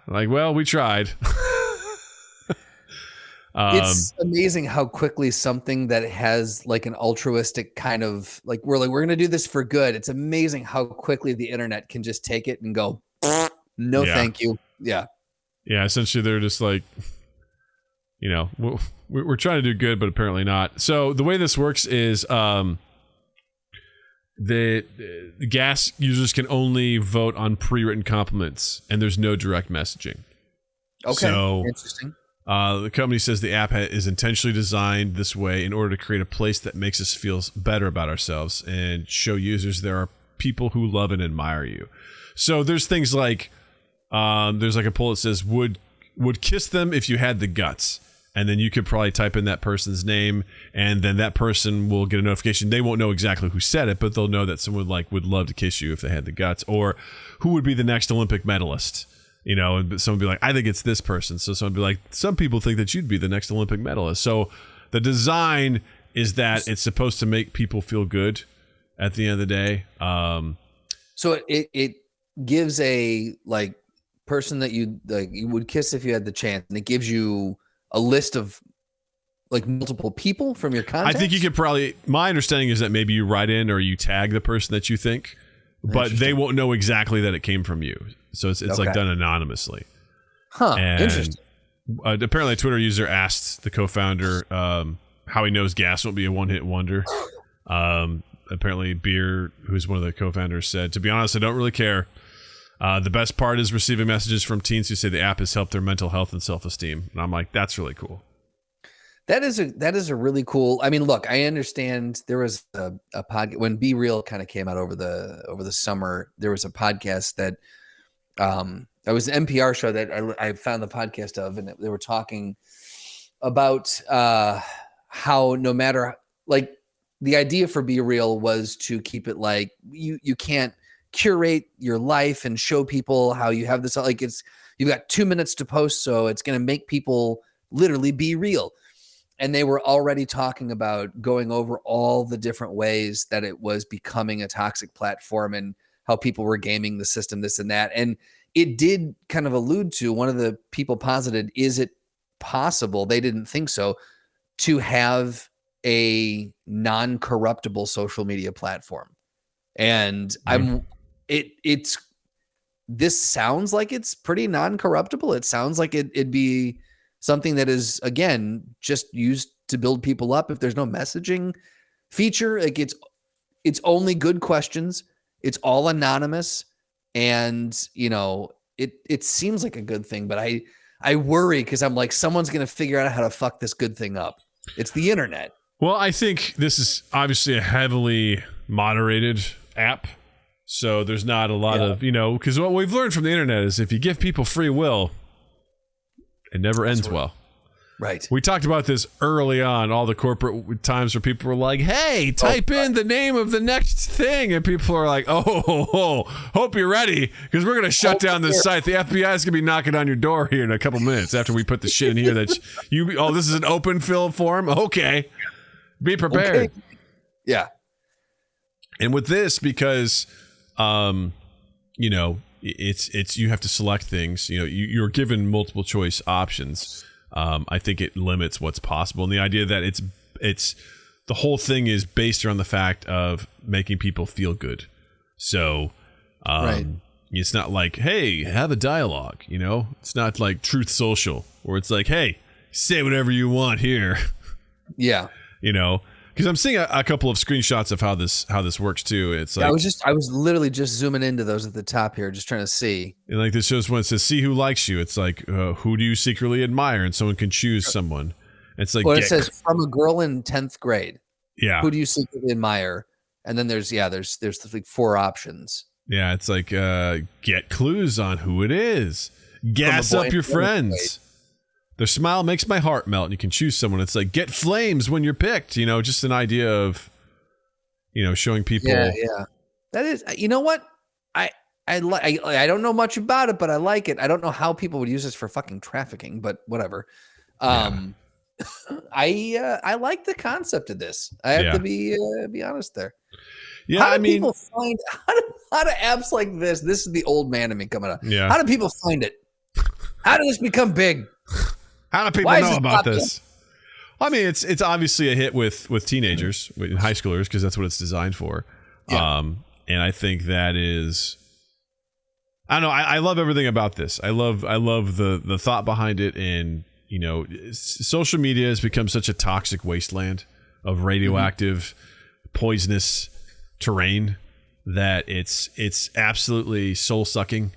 well, we tried. It's amazing how quickly something that has like an altruistic kind of like we're going to do this for good. It's amazing how quickly the internet can just take it and go, no, thank you. Yeah. Yeah. Essentially, they're just like, we're trying to do good, but apparently not. So the way this works is the Gas users can only vote on pre-written compliments, and there's no direct messaging. Okay. So, interesting. The company says the app is intentionally designed this way in order to create a place that makes us feel better about ourselves and show users there are people who love and admire you. So there's things like, there's like a poll that says, would kiss them if you had the guts. And then you could probably type in that person's name, and then that person will get a notification. They won't know exactly who said it, but they'll know that someone would love to kiss you if they had the guts. Or who would be the next Olympic medalist? And someone would be like, I think it's this person. So someone would be like, some people think that you'd be the next Olympic medalist. So the design is that it's supposed to make people feel good at the end of the day. So it gives a like person that you would kiss if you had the chance, and it gives you a list of like multiple people from your contacts. I think you could probably, my understanding is that maybe you write in or you tag the person that you think, but they won't know exactly that it came from you. So it's like done anonymously. Huh. And interesting. Apparently a Twitter user asked the co-founder how he knows Gas won't be a one-hit wonder. Apparently Beer, who's one of the co-founders, said, to be honest, I don't really care. The best part is receiving messages from teens who say the app has helped their mental health and self-esteem. And I'm like, that's really cool. That is a really cool. I mean, look, I understand there was a podcast when Be Real kind of came out over the summer. There was a podcast that it was an NPR show that I found the podcast of, and they were talking about how no matter like the idea for Be Real was to keep it like you can't curate your life and show people how you have this, like you've got 2 minutes to post, so it's going to make people literally be real. And they were already talking about going over all the different ways that it was becoming a toxic platform and how people were gaming the system, this and that. And it did kind of allude to, one of the people posited, is it possible, they didn't think so, to have a non-corruptible social media platform? And this sounds like it's pretty non-corruptible. It sounds like it'd be something that is, again, just used to build people up. If there's no messaging feature, like it's only good questions. It's all anonymous. And, it seems like a good thing, but I worry because I'm like, someone's going to figure out how to fuck this good thing up. It's the internet. Well, I think this is obviously a heavily moderated app. So there's not a lot of, because what we've learned from the internet is if you give people free will, it never ends well. Right. We talked about this early on, all the corporate times where people were like, hey, type in the name of the next thing. And people are like, hope you're ready, because we're going to shut down this site. The FBI is going to be knocking on your door here in a couple minutes after we put the shit in here that this is an open fill form. Okay. Be prepared. Okay. Yeah. And with this, because, it's you have to select things. You're given multiple choice options. I think it limits what's possible, and the idea that it's the whole thing is based around the fact of making people feel good. So, right. It's not like, hey, have a dialogue, you know? It's not like Truth Social, where it's like, hey, say whatever you want here. Yeah. You know? Because I'm seeing a couple of screenshots of how this works too. It's like I was literally just zooming into those at the top here, just trying to see. And like this shows when it says, see who likes you. It's like, who do you secretly admire? And someone can choose someone. It's like, it says from a girl in 10th grade. Yeah. Who do you secretly admire? And then there's like 4 options. Yeah, it's like get clues on who it is. Gas up your friends. Their smile makes my heart melt, and you can choose someone. It's like get flames when you're picked. You know, just an idea of, you know, showing people. Yeah. That is, you know what? I don't know much about it, but I like it. I don't know how people would use this for fucking trafficking, but whatever. I like the concept of this. I have to be honest there. Yeah, how do people find how do apps like this? This is the old man in me coming up. Yeah. How do people find it? How did this become big? How do people know about this? I mean, it's obviously a hit with teenagers, with high schoolers, because that's what it's designed for. Yeah. And I think that is, I don't know. I love everything about this. I love the thought behind it, and you know, social media has become such a toxic wasteland of radioactive, poisonous terrain that it's absolutely soul sucking.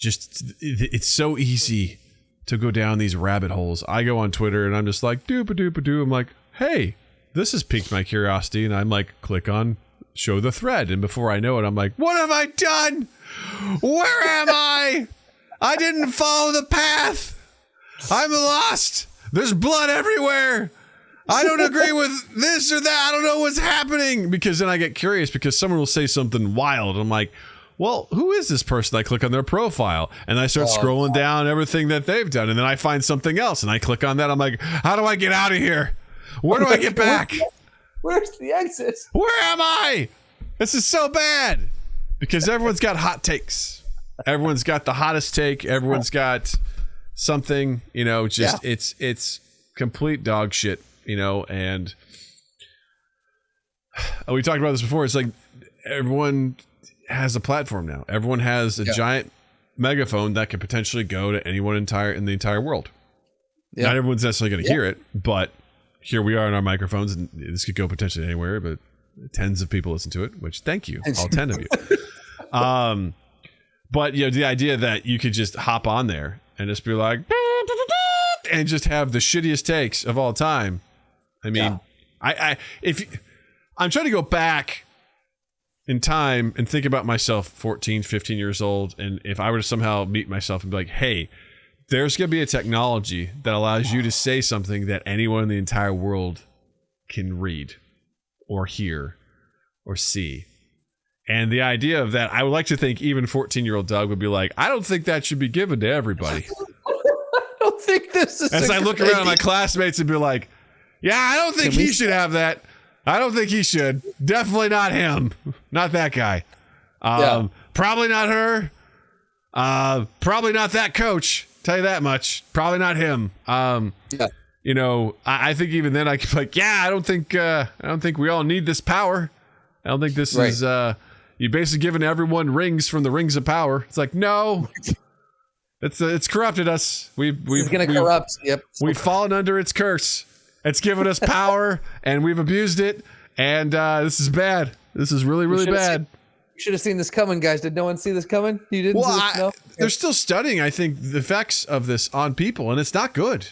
Just it's so easy to go down these rabbit holes. I go on Twitter and I'm just like doo-ba-doo-ba-doo. I'm like, hey, this has piqued my curiosity, and I'm like, click on show the thread, and before I know it, I'm like, what have I done? Where am I? I didn't follow the path. I'm lost. There's blood everywhere. I don't agree with this or that. I don't know what's happening. Because then I get curious because someone will say something wild. I'm like, well, who is this person? I click on their profile and I start scrolling down everything that they've done. And then I find something else and I click on that. I'm like, how do I get out of here? Where do I get back? Where's the exit? Where am I? This is so bad. Because everyone's got hot takes. Everyone's got the hottest take. Everyone's got something, you know, just it's complete dog shit, you know. And we talked about this before. It's like everyone has a platform now. Everyone has a giant megaphone that could potentially go to anyone in the entire world. Not everyone's necessarily going to hear it, but here we are on our microphones, and this could go potentially anywhere, but tens of people listen to it, which thank you, all 10 of you. But you know, the idea that you could just hop on there and just be like, and just have the shittiest takes of all time. I mean, I'm trying to go back in time and think about myself 14, 15 years old. And if I were to somehow meet myself and be like, hey, there's going to be a technology that allows you to say something that anyone in the entire world can read or hear or see. And the idea of that, I would like to think even 14-year-old Doug would be like, I don't think that should be given to everybody. I don't think this is. As I look around at my classmates and be like, yeah, I don't think he should have that. I don't think he should. Definitely not him. Not that guy. Probably not her. Probably not that coach. Tell you that much. Probably not him. You know, I think even then I could be like, I don't think we all need this power. I don't think this is you basically giving everyone rings from the rings of power. It's like, no. It's corrupted us. We've corrupt. Yep. We've fallen under its curse. It's given us power and we've abused it, and this is bad. This is really, really bad. You should have seen this coming, guys. Did no one see this coming? You didn't see this? No? They're still studying, I think, the effects of this on people, and it's not good.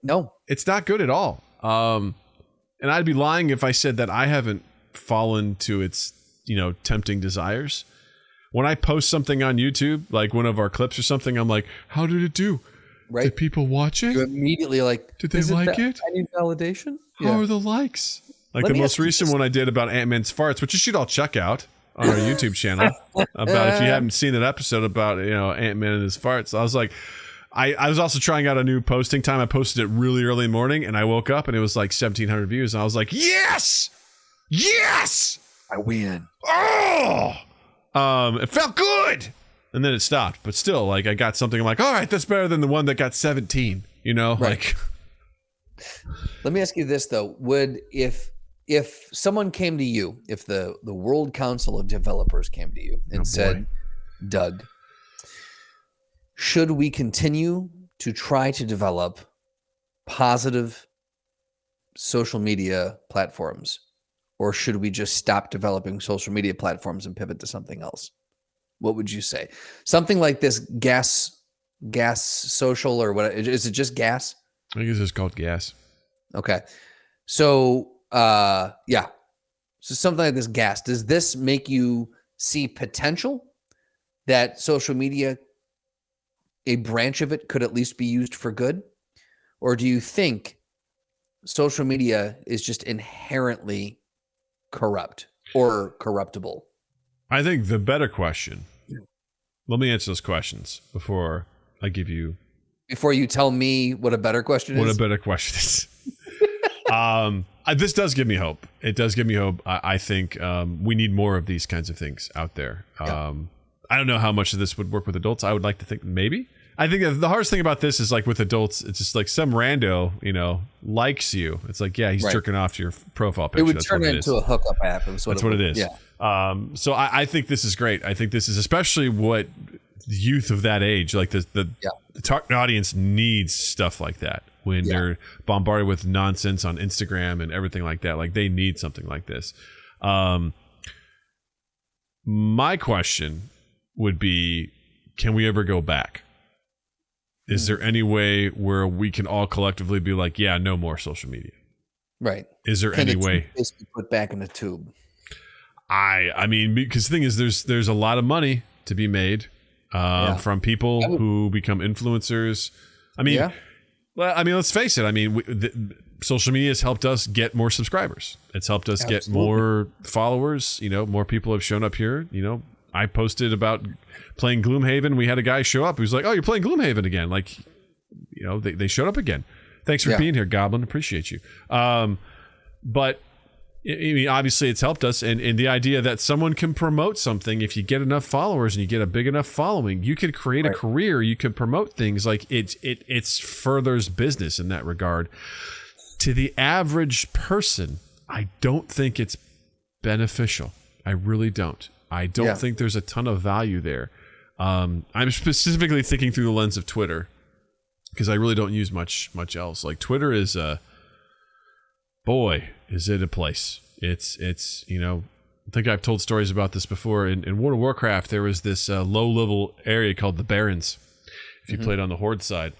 No. It's not good at all. And I'd be lying if I said that I haven't fallen to its, you know, tempting desires. When I post something on YouTube, like one of our clips or something, I'm like, how did it do? Right. Did people watch it? You immediately like, did they like it? I need validation. How are the likes? Like the most recent one I did about Ant-Man's farts, which you should all check out on our YouTube channel. About if you haven't seen that episode about, you know, Ant-Man and his farts. I was like, I was also trying out a new posting time. I posted it really early in the morning, and I woke up and it was like 1,700 views, and I was like, yes, I win. Oh, it felt good. And then it stopped, but still, like, I got something. I'm like, all right, that's better than the one that got 17. You know, like. Let me ask you this though: would if someone came to you, if the World Council of Developers came to you and said, Doug, should we continue to try to develop positive social media platforms, or should we just stop developing social media platforms and pivot to something else? What would you say? Something like this gas social, or what is it? Just gas? I think it's just called gas. Okay. So, yeah. So something like this gas, does this make you see potential that social media, a branch of it, could at least be used for good? Or do you think social media is just inherently corrupt or corruptible? I think the better question, let me answer those questions before I give you. Before you tell me what a better question is? What a better question is. This does give me hope. It does give me hope. I think we need more of these kinds of things out there. Yeah. I don't know how much of this would work with adults. I would like to think maybe. I think the hardest thing about this is like with adults, it's just like some rando, likes you. It's like, yeah, he's jerking off to your profile picture. It would turn into a hookup app. That's what it is. Yeah. So I think this is great. I think this is especially what youth of that age, like the target audience needs stuff like that when they're bombarded with nonsense on Instagram and everything like that. Like they need something like this. My question would be, can we ever go back? Is there any way where we can all collectively be like, yeah, no more social media? Right. Is there any way? Be put back in the tube. I mean, because the thing is, there's a lot of money to be made from people who become influencers. I mean, let's face it. I mean, social media has helped us get more subscribers. It's helped us get more followers. More people have shown up here. I posted about playing Gloomhaven. We had a guy show up who's like, "Oh, you're playing Gloomhaven again?" Like, they showed up again. Thanks for being here, Goblin. Appreciate you. But I mean, obviously, it's helped us, and the idea that someone can promote something if you get enough followers and you get a big enough following, you could create a career. You could promote things like it's furthers business in that regard. To the average person, I don't think it's beneficial. I really don't. I don't think there's a ton of value there. I'm specifically thinking through the lens of Twitter because I really don't use much else. Like Twitter is boy, is it a place. It's I think I've told stories about this before. In World of Warcraft, there was this low-level area called the Barrens, if you played on the Horde side.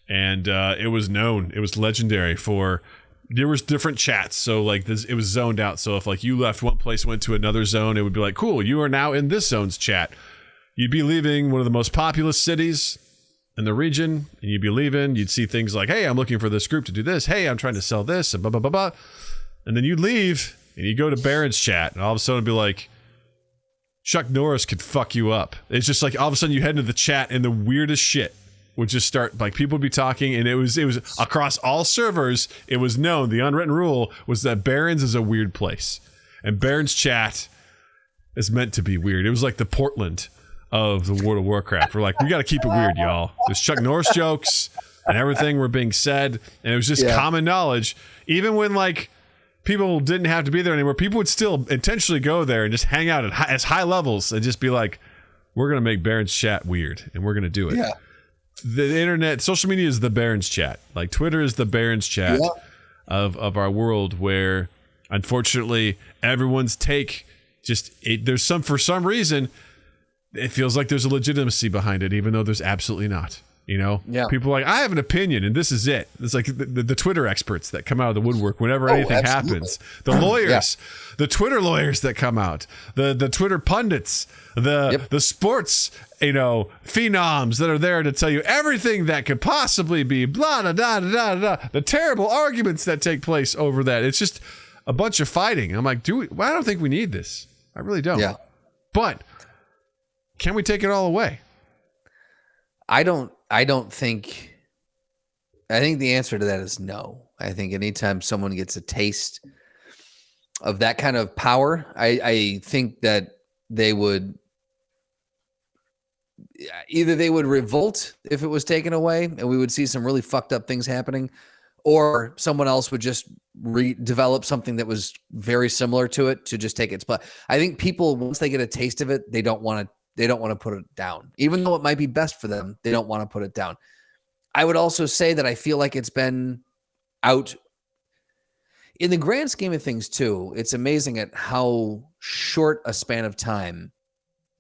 And it was known, it was legendary for... There was different chats, so like this, it was zoned out. So if like you left one place, went to another zone, it would be like, cool, you are now in this zone's chat. You'd be leaving one of the most populous cities in the region, and you'd be leaving. You'd see things like, hey, I'm looking for this group to do this. Hey, I'm trying to sell this, and blah, blah, blah, blah. And then you'd leave, and you go to Baron's chat, and all of a sudden it'd be like, Chuck Norris could fuck you up. It's just like all of a sudden you head into the chat, and the weirdest shit would just start, like people would be talking, and it was across all servers. It was known, the unwritten rule was that Barrens is a weird place, and Barrens chat is meant to be weird. It was like the Portland of the World of Warcraft. We're like, we got to keep it weird, y'all. There's Chuck Norris jokes and everything were being said, and it was just common knowledge. Even when like people didn't have to be there anymore, people would still intentionally go there and just hang out at as high levels and just be like, we're gonna make Barrens chat weird, and we're gonna do it. The internet, social media is the Barrens chat. Like Twitter is the Barrens chat of our world, where unfortunately everyone's take for some reason it feels like there's a legitimacy behind it, even though there's absolutely not. People are like, I have an opinion and this is it. It's like the Twitter experts that come out of the woodwork whenever anything happens. The lawyers, the Twitter lawyers that come out, the Twitter pundits, the sports, phenoms that are there to tell you everything that could possibly be blah, da, da, da, da, da, the terrible arguments that take place over that. It's just a bunch of fighting. I'm like, I don't think we need this. I really don't. Yeah. But can we take it all away? I think the answer to that is no. I think anytime someone gets a taste of that kind of power, I think that they would revolt if it was taken away, and we would see some really fucked up things happening, or someone else would just develop something that was very similar to it to just take its place. I think people, once they get a taste of it, they don't want to they don't want to put it down. Even though it might be best for them, they don't want to put it down. I would also say that I feel like it's been out in the grand scheme of things too. It's amazing at how short a span of time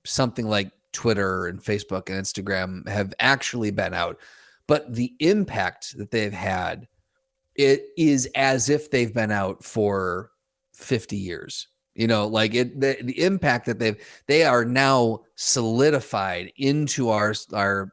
something like Twitter and Facebook and Instagram have actually been out. But the impact that they've had, it is as if they've been out for 50 years. Like the impact that they are now solidified into our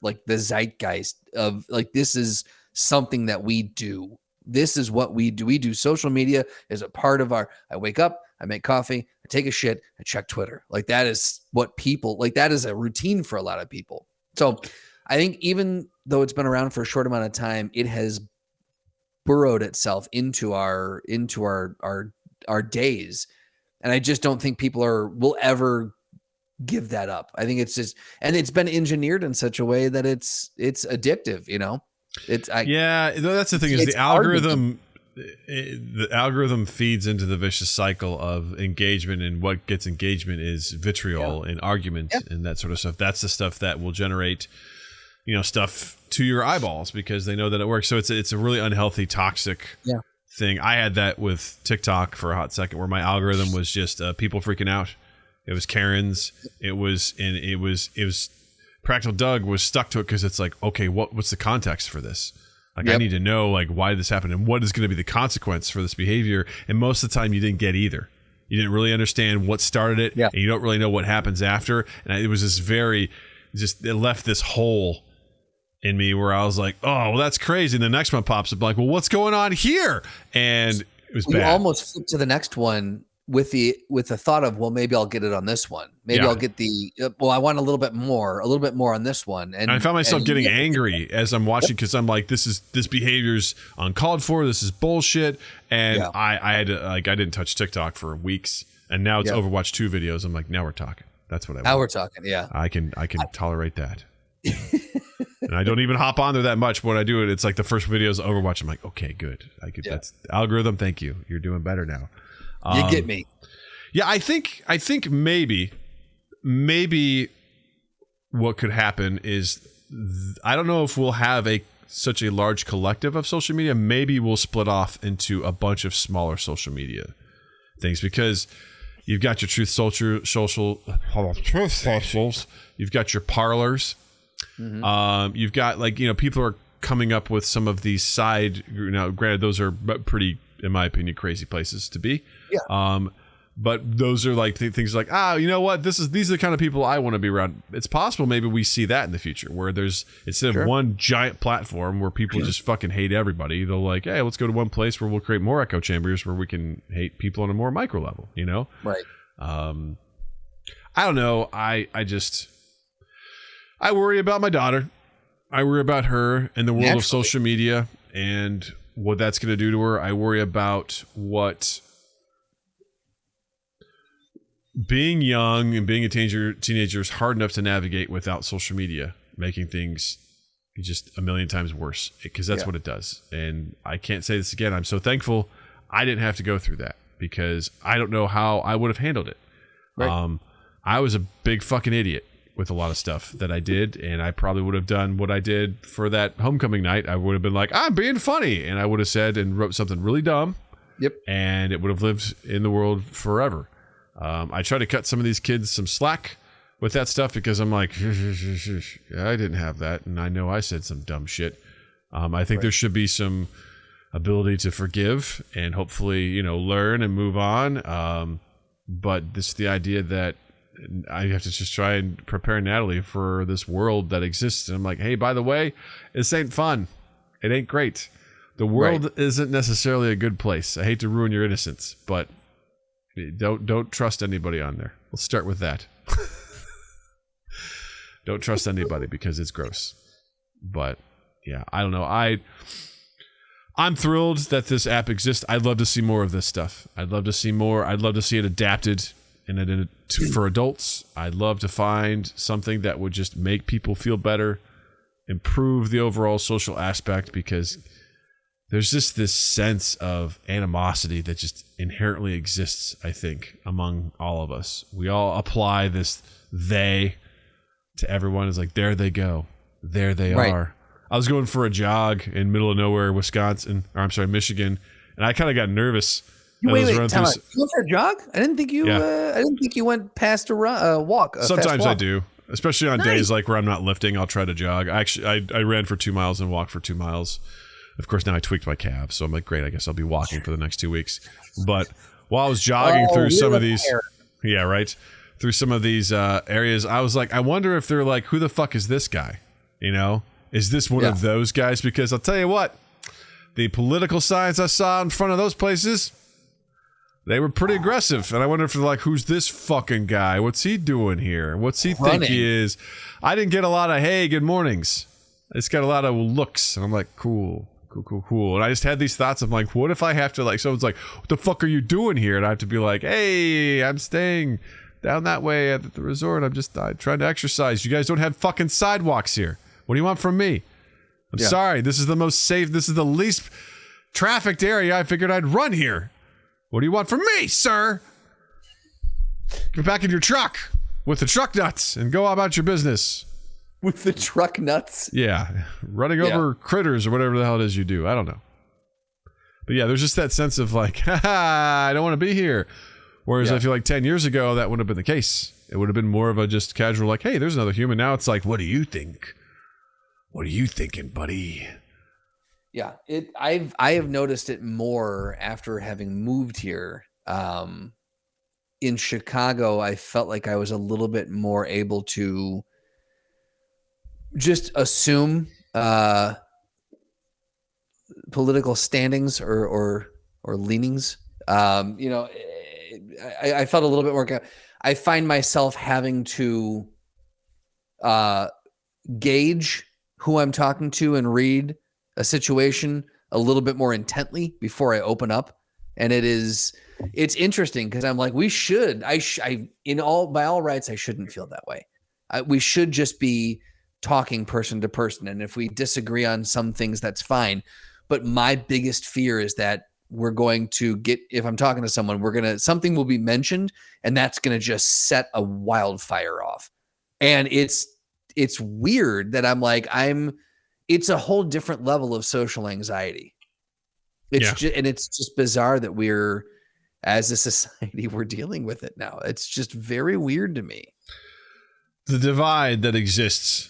like the zeitgeist of like, this is something that we do. This is what we do. We do social media as a part of I wake up, I make coffee, I take a shit, I check Twitter. Like that is what people like. That is a routine for a lot of people. So I think even though it's been around for a short amount of time, it has burrowed itself into our days. And I just don't think people will ever give that up. I think it's just, and it's been engineered in such a way that it's addictive, that's the thing is the algorithm. The algorithm feeds into the vicious cycle of engagement, and what gets engagement is vitriol and argument and that sort of stuff. That's the stuff that will generate, stuff to your eyeballs because they know that it works. So it's a really unhealthy, toxic thing. I had that with TikTok for a hot second, where my algorithm was just people freaking out. It was Karens. It was Practical Doug was stuck to it because it's like, okay, what's the context for this? Like, I need to know like why this happened and what is going to be the consequence for this behavior. And most of the time, you didn't get either. You didn't really understand what started it, and you don't really know what happens after. And it was it left this hole in me where I was like, oh, well, that's crazy. And the next one pops up like, well, what's going on here? And it was bad. You almost flip to the next one with the thought of, well, maybe I'll get it on this one. Maybe I'll get I want a little bit more on this one. And I found myself getting angry as I'm watching because I'm like, this behavior's uncalled for. This is bullshit. And I had to, I didn't touch TikTok for weeks, and now it's Overwatch 2 videos. I'm like, now we're talking. That's what I want. Now we're talking. Yeah. I can tolerate that. And I don't even hop on there that much. But when I do it, it's like the first videos of Overwatch. I'm like, okay, good. That's algorithm. Thank you. You're doing better now. You get me. Yeah, I think maybe what could happen is I don't know if we'll have such a large collective of social media. Maybe we'll split off into a bunch of smaller social media things, because you've got your truth socials, you've got your parlors, you've got people are coming up with some of these side. Granted, those are pretty, in my opinion, crazy places to be. Yeah. But those are like things like, you know what? These are the kind of people I want to be around. It's possible maybe we see that in the future, where there's, instead of one giant platform where people just fucking hate everybody, they'll like, hey, let's go to one place where we'll create more echo chambers where we can hate people on a more micro level, Right. I don't know. I worry about my daughter. I worry about her in the world of social media and what that's going to do to her. I worry about what being young and being a teenager is hard enough to navigate without social media, making things just a million times worse, because that's what it does. And I can't say this again. I'm so thankful I didn't have to go through that, because I don't know how I would have handled it. Right. I was a big fucking idiot with a lot of stuff that I did, and I probably would have done what I did for that homecoming night. I would have been like, I'm being funny, and I would have said and wrote something really dumb. Yep. And it would have lived in the world forever. I try to cut some of these kids some slack with that stuff, because I'm like, I didn't have that, and I know I said some dumb shit. I think there should be some ability to forgive and hopefully, learn and move on. But the idea that I have to just try and prepare Natalie for this world that exists. And I'm like, hey, by the way, this ain't fun. It ain't great. The world isn't necessarily a good place. I hate to ruin your innocence, but don't trust anybody on there. Let's start with that. Don't trust anybody, because it's gross. But yeah, I don't know. I'm thrilled that this app exists. I'd love to see more of this stuff. I'd love to see more. I'd love to see it adapted for adults. I'd love to find something that would just make people feel better, improve the overall social aspect, because there's just this sense of animosity that just inherently exists, I think, among all of us. We all apply this they to everyone is like, there they go. There they are. I was going for a jog in middle of nowhere, Michigan, and I kind of got nervous. Wait, time out. You went for a jog? I didn't think you. I didn't think you went past a walk. Sometimes I do, especially on days like where I'm not lifting. I'll try to jog. I ran for 2 miles and walked for 2 miles. Of course, now I tweaked my calves, so I'm like, great. I guess I'll be walking for the next 2 weeks. But while I was jogging through some of these, through some of these areas, I was like, I wonder if they're like, who the fuck is this guy? You know, is this one of those guys? Because I'll tell you what, the political signs I saw in front of those places, they were pretty aggressive. And I wonder if they're like, who's this fucking guy? What's he doing here? What's he think he is? I didn't get a lot of, hey, good mornings. It's got a lot of looks. And I'm like, cool. And I just had these thoughts of like, what if I have to, like, someone's like, what the fuck are you doing here? And I have to be like, hey, I'm staying down that way at the resort. I'm just trying to exercise. You guys don't have fucking sidewalks here. What do you want from me? I'm sorry. This is the most safe. This is the least trafficked area. I figured I'd run here. What do you want from me, sir? Get back in your truck with the truck nuts and go about your business. With the truck nuts? Yeah. Running over critters or whatever the hell it is you do. I don't know. But yeah, there's just that sense of like, I don't want to be here. Whereas I feel like 10 years ago, that wouldn't have been the case. It would have been more of a just casual, like, hey, there's another human. Now it's like, what do you think? What are you thinking, buddy? Yeah, I have noticed it more after having moved here. In Chicago, I felt like I was a little bit more able to just assume political standings or leanings. I felt a little bit more. I find myself having to gauge who I'm talking to and read a situation a little bit more intently before I open up. And it's interesting because I'm like, by all rights, I shouldn't feel that way. We should just be talking person to person. And if we disagree on some things, that's fine. But my biggest fear is that we're going to if I'm talking to someone, something will be mentioned and that's going to just set a wildfire off. And it's weird that I'm like, it's a whole different level of social anxiety. It's just bizarre that we're, as a society, we're dealing with it now. It's just very weird to me. The divide that exists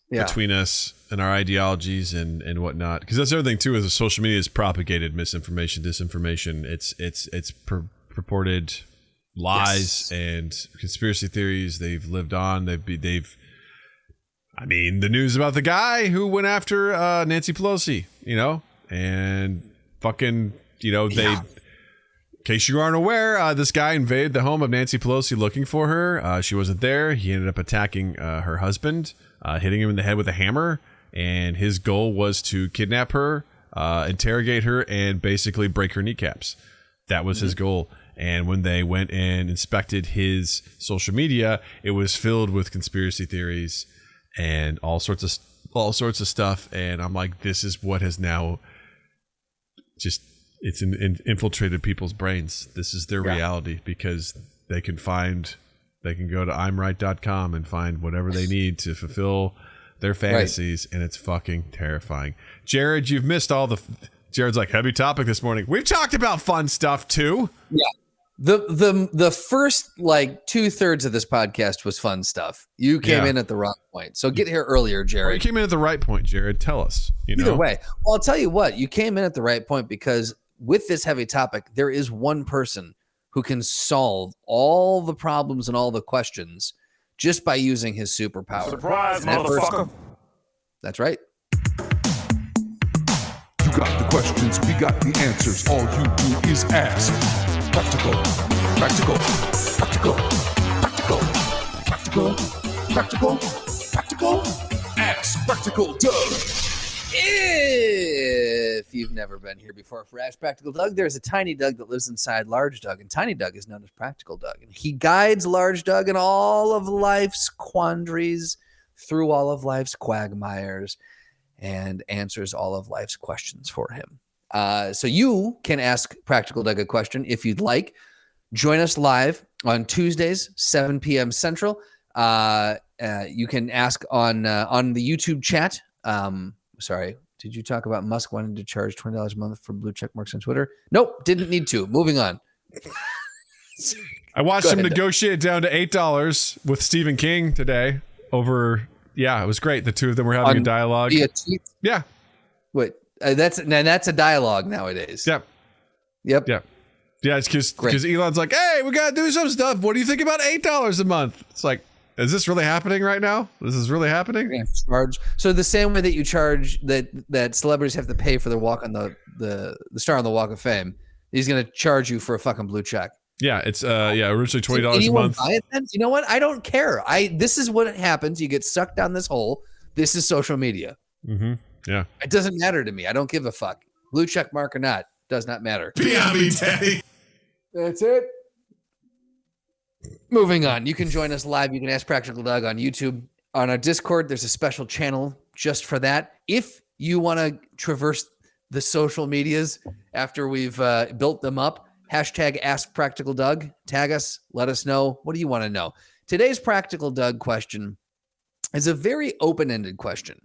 between us and our ideologies and whatnot, because that's the other thing too, is the social media has propagated misinformation, disinformation. It's purported lies and conspiracy theories. They've lived on. I mean, the news about the guy who went after Nancy Pelosi, and fucking, in case you aren't aware, this guy invaded the home of Nancy Pelosi looking for her. She wasn't there. He ended up attacking her husband, hitting him in the head with a hammer. And his goal was to kidnap her, interrogate her, and basically break her kneecaps. That was his goal. And when they went and inspected his social media, it was filled with conspiracy theories and all sorts of stuff. And I'm like, this is what has now just infiltrated people's brains. This is their reality, because they can go to imright.com and find whatever they need to fulfill their fantasies, and it's fucking terrifying. Jared, you've missed Jared's like, heavy topic this morning. We've talked about fun stuff too. Yeah. The first 2/3 of this podcast was fun stuff. You came in at the wrong point. So get here earlier, Jared. Well, you came in at the right point, Jared. Tell us. Either way. Well, I'll tell you what, you came in at the right point, because with this heavy topic, there is one person who can solve all the problems and all the questions just by using his superpower. Surprise, motherfucker. That's right. You got the questions, we got the answers. All you do is ask. Practical. Ask Practical Doug. If you've never been here before for Ask Practical Doug, there's a tiny Doug that lives inside Large Doug, and Tiny Doug is known as Practical Doug. And he guides Large Doug in all of life's quandaries, through all of life's quagmires, and answers all of life's questions for him. So you can ask Practical Doug a question if you'd like. Join us live on Tuesdays, 7 p.m. Central. You can ask on the YouTube chat. Sorry, did you talk about Musk wanting to charge $20 a month for blue check marks on Twitter? Nope, didn't need to. Moving on. I watched him negotiate down to $8 with Stephen King today over. Yeah, it was great. The two of them were having a dialogue. Yeah. Wait, that's a dialogue nowadays. Yep. Yeah, it's because Elon's like, hey, we got to do some stuff. What do you think about $8 a month? It's like, is this really happening right now? This is really happening? Charge. So the same way that you charge that celebrities have to pay for their walk on the star on the Walk of Fame, he's going to charge you for a fucking blue check. Yeah, it's originally $20 a month. Buy it then? You know what? I don't care. This is what happens. You get sucked down this hole. This is social media. Mm-hmm. Yeah. It doesn't matter to me. I don't give a fuck. Blue check mark or not, does not matter. Beyond me, Teddy. That's it. Moving on. You can join us live. You can ask Practical Doug on YouTube. On our Discord, there's a special channel just for that. If you want to traverse the social medias after we've built them up, hashtag Ask Practical Doug. Tag us. Let us know. What do you want to know? Today's Practical Doug question is a very open-ended question.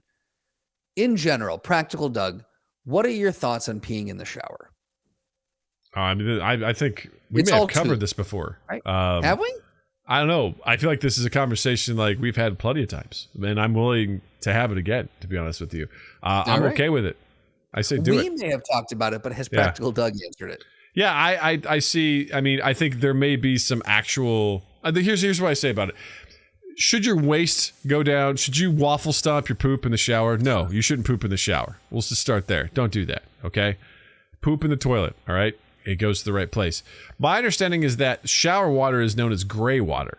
In general, Practical Doug, what are your thoughts on peeing in the shower? I think we may have covered this before. Right? Have we? I don't know. I feel like this is a conversation like we've had plenty of times, and I'm willing to have it again, to be honest with you. I'm okay with it. I say do it. We may have talked about it, but has Practical Doug answered it? Yeah, I see. I mean, I think there may be some actual. Here's what I say about it. Should your waist go down? Should you waffle stomp your poop in the shower? No, you shouldn't poop in the shower. We'll just start there. Don't do that. Okay, poop in the toilet. All right, it goes to the right place. My understanding is that shower water is known as gray water.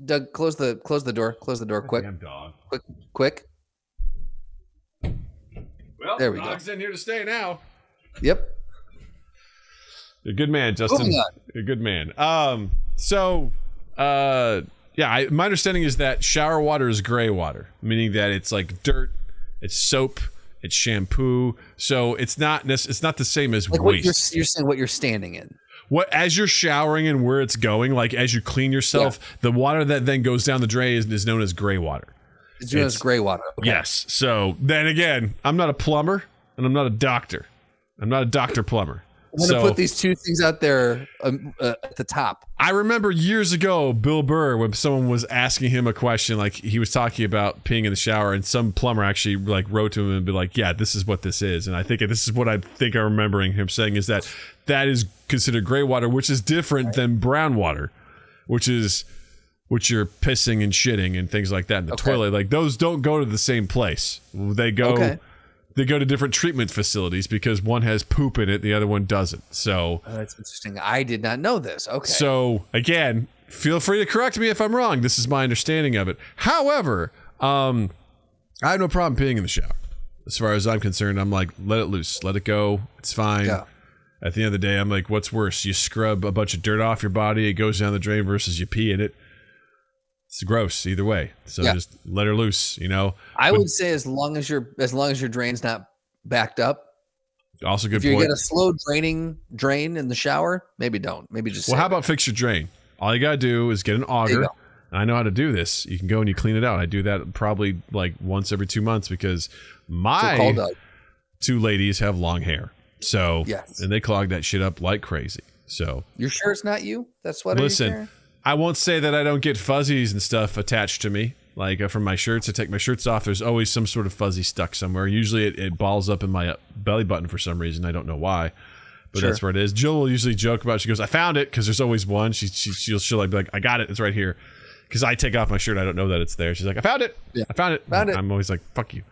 Doug, close the door. Close the door, quick. Damn dog. Quick. Well, there we dog's go. in here to stay now. Yep. You're a good man, Justin. You're a good man. My understanding is that shower water is gray water, meaning that it's like dirt, it's soap, it's shampoo. So it's not the same as like waste. You're saying what you're standing in. What as you're showering and where it's going, like as you clean yourself, the water that then goes down the drain is known as gray water. It's known as gray water. Okay. Yes. So then again, I'm not a plumber and I'm not a doctor. I'm not a doctor plumber. I'm going to put these two things out there at the top. I remember years ago, Bill Burr, when someone was asking him a question, like he was talking about peeing in the shower, and some plumber actually like wrote to him and be like, yeah, this is what this is. And I think this is what I'm remembering him saying is that is considered gray water, which is different than brown water, which you're pissing and shitting and things like that in the toilet. Like those don't go to the same place. They go to different treatment facilities because one has poop in it, the other one doesn't. So that's interesting. I did not know this. Okay. So again, feel free to correct me if I'm wrong. This is my understanding of it. However, I have no problem peeing in the shower. As far as I'm concerned, I'm like, let it loose, let it go. It's fine. Yeah. At the end of the day, I'm like, what's worse? You scrub a bunch of dirt off your body, it goes down the drain, versus you pee in it. It's gross either way. So just let her loose, you know. I would say as long as your drain's not backed up. Also good point. If you get a slow drain in the shower, maybe don't. Maybe just how about fix your drain? All you got to do is get an auger. And I know how to do this. You can go and you clean it out. I do that probably like once every 2 months because my two ladies have long hair. So and they clog that shit up like crazy. So you're sure it's not you? That's what. Listen, I won't say that I don't get fuzzies and stuff attached to me. Like from my shirts, I take my shirts off. There's always some sort of fuzzy stuck somewhere. Usually it balls up in my belly button for some reason. I don't know why, but that's where it is. Jill will usually joke about it. She goes, I found it, because there's always one. She'll like be like, I got it. It's right here. Because I take off my shirt. I don't know that it's there. She's like, I found it. Yeah. I found it. I'm always like, fuck you.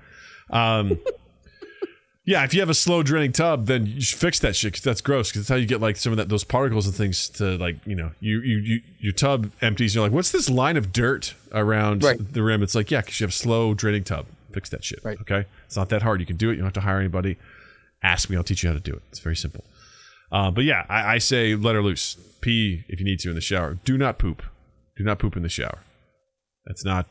Yeah, if you have a slow draining tub, then you should fix that shit, because that's gross. Because that's how you get like some of those particles and things to like, you know, your tub empties. And you're like, what's this line of dirt around the rim? It's like, yeah, because you have a slow draining tub. Fix that shit. Right. Okay, it's not that hard. You can do it. You don't have to hire anybody. Ask me, I'll teach you how to do it. It's very simple. But yeah, I say let her loose. Pee if you need to in the shower. Do not poop. Do not poop in the shower. That's not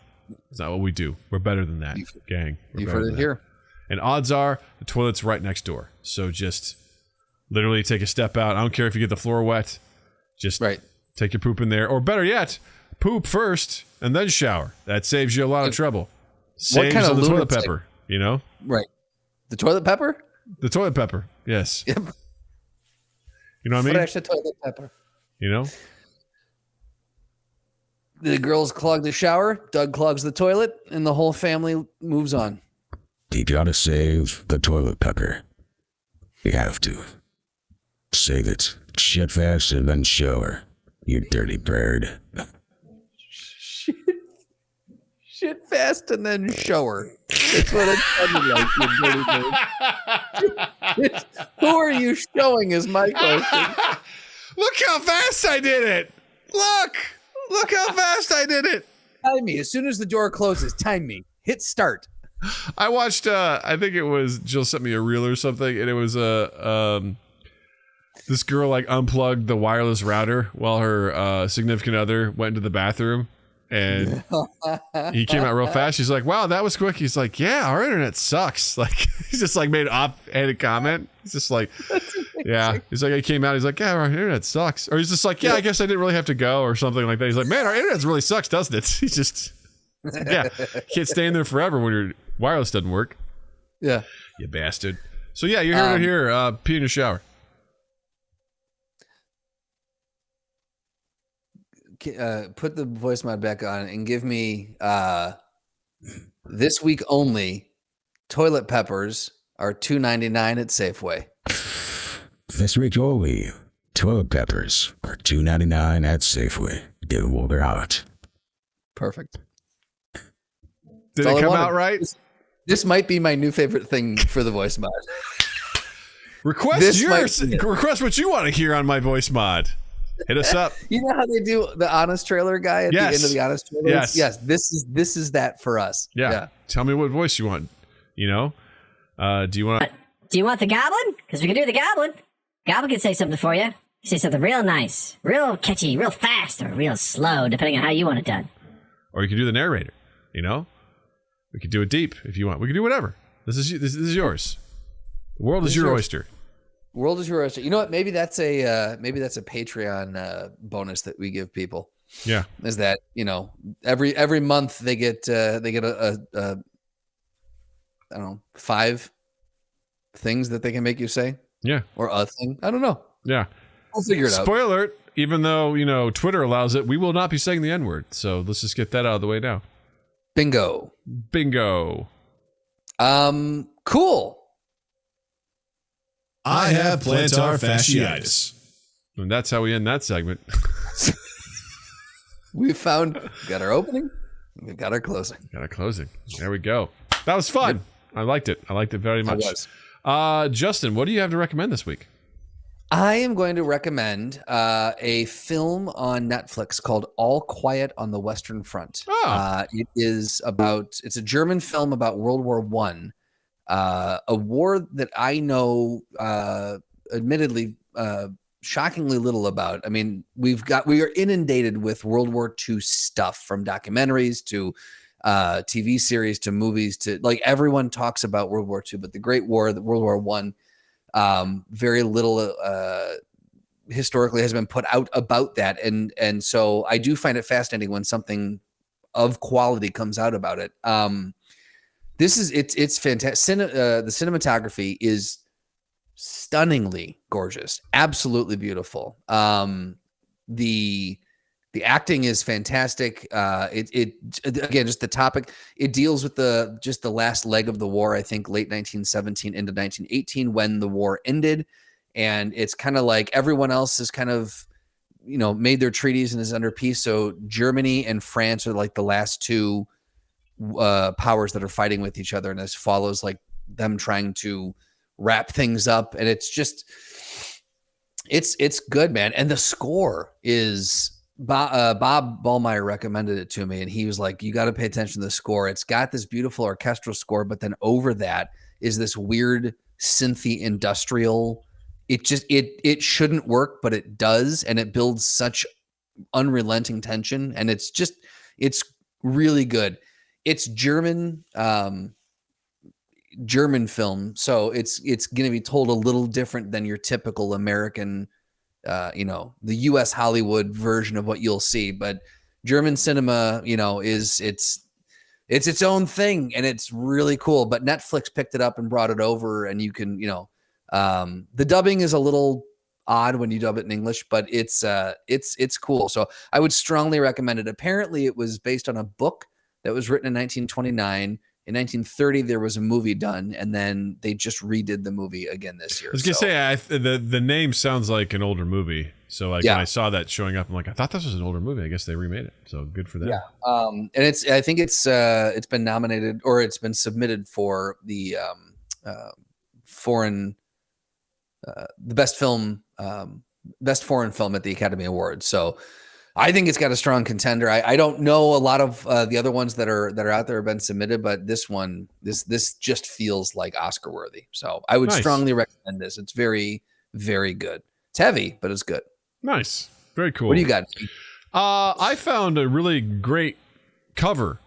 what we do. We're better than that, gang. You've heard it here. And odds are the toilet's right next door. So just literally take a step out. I don't care if you get the floor wet. Just take your poop in there. Or better yet, poop first and then shower. That saves you a lot of trouble. Saves kind of on the toilet lunatic? pepper, you know? Right. The toilet pepper? The toilet pepper, yes. Yep. You know what I mean? Fresh toilet pepper. You know? The girls clog the shower, Doug clogs the toilet, and the whole family moves on. You gotta save the toilet pepper. You have to. Save it. Shit fast and then shower. You dirty bird. Shit fast and then shower. That's what it sounded like, you dirty bird. Who are you showing is my question. Look how fast I did it. Look how fast I did it. Time me. As soon as the door closes, time me. Hit start. I watched, I think it was, Jill sent me a reel or something, and it was this girl like unplugged the wireless router while her significant other went into the bathroom, and he came out real fast. She's like, wow, that was quick. He's like, yeah, our internet sucks. Like, he's just like made an offhanded comment. He's just like, yeah. He's like, I came out. He's like, yeah, our internet sucks. Or he's just like, yeah, I guess I didn't really have to go or something like that. He's like, man, our internet really sucks, doesn't it? He's just, yeah, can't stay in there forever when your wireless doesn't work. Yeah. You bastard. So yeah, you're hearing it here, pee in the shower. Put the voice mod back on and give me this week only toilet peppers are $2.99 at Safeway. This week only, toilet peppers are $2.99 at Safeway. Get them while they're hot. Perfect. Did it come out right? This might be my new favorite thing for the voice mod. Request what you want to hear on my voice mod. Hit us up. You know how they do the Honest Trailer guy at the end of the Honest Trailer? Yes. This is that for us. Yeah. Tell me what voice you want. You know? Do you want the goblin? Because we can do the goblin. Goblin can say something for you. Say something real nice, real catchy, real fast, or real slow, depending on how you want it done. Or you can do the narrator. You know? We could do it deep if you want. We can do whatever. This is yours. The world is your oyster. World is your oyster. You know what? Maybe that's a Patreon bonus that we give people. Yeah, is that, you know, every month they get a I don't know, 5 things that they can make you say. Yeah, or a thing. I don't know. Yeah, we'll figure it out. Spoiler alert! Even though, you know, Twitter allows it, we will not be saying the N-word. So let's just get that out of the way now. Bingo. Cool. I have plantar fasciitis. And that's how we end that segment. We got our opening. We've got our closing. There we go. That was fun. I liked it. Very much. Justin, what do you have to recommend this week? I am going to recommend a film on Netflix called All Quiet on the Western Front. It's a German film about World War I. A war that I know, admittedly, shockingly little about. I mean, we are inundated with World War II stuff, from documentaries to TV series to movies to, like, everyone talks about World War II, but the Great War, the World War I, very little historically has been put out about that, and so I do find it fascinating when something of quality comes out about it. It's fantastic. The cinematography is stunningly gorgeous, absolutely beautiful. The acting is fantastic. Again, just the topic, it deals with the last leg of the war, I think late 1917 into 1918 when the war ended. And it's kind of like everyone else is kind of, you know, made their treaties and is under peace. So Germany and France are like the last two powers that are fighting with each other, and this follows like them trying to wrap things up, and it's good, man. And the score is Bob Ballmeyer recommended it to me, and he was like, you got to pay attention to the score. It's got this beautiful orchestral score, but then over that is this weird synthy industrial. It shouldn't work, but it does, and it builds such unrelenting tension, and it's really good. It's German film, so it's going to be told a little different than your typical American, the U.S. Hollywood version of what you'll see. But German cinema, is it's its own thing, and it's really cool. But Netflix picked it up and brought it over, and you can, the dubbing is a little odd when you dub it in English, but it's cool. So I would strongly recommend it. Apparently, it was based on a book that was written in 1929. In 1930, there was a movie done, and then they just redid the movie again this year. I was gonna say the name sounds like an older movie. So when I saw that showing up, I'm like, I thought this was an older movie. I guess they remade it. So good for them. Yeah. And I think it's been nominated, or it's been submitted for the foreign, the best foreign film at the Academy Awards. So I think it's got a strong contender. I don't know a lot of the other ones that are out there have been submitted, but this one, this just feels like Oscar worthy. So I would strongly recommend this. It's very, very good. It's heavy, but it's good. Nice. Very cool. What do you got? I found a really great cover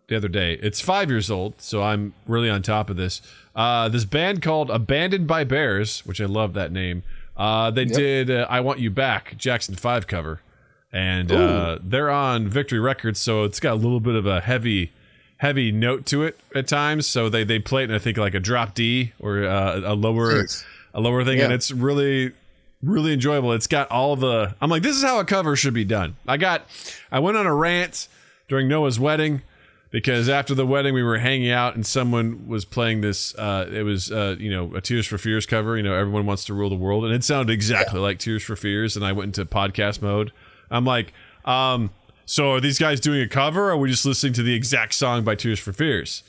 the other day. It's 5 years old, so I'm really on top of this. This band called Abandoned by Bears, which I love that name. They did I Want You Back, Jackson 5 cover. And they're on Victory Records, so it's got a little bit of a heavy note to it at times. So they play it in, I think, like a drop D or a lower thing, and it's really, really enjoyable. It's got all the. I'm like, this is how a cover should be done. I went on a rant during Noah's wedding because after the wedding we were hanging out and someone was playing this. It was a Tears for Fears cover. Everyone wants to rule the world, and it sounded exactly like Tears for Fears. And I went into podcast mode. I'm like, so are these guys doing a cover, or are we just listening to the exact song by Tears for Fears?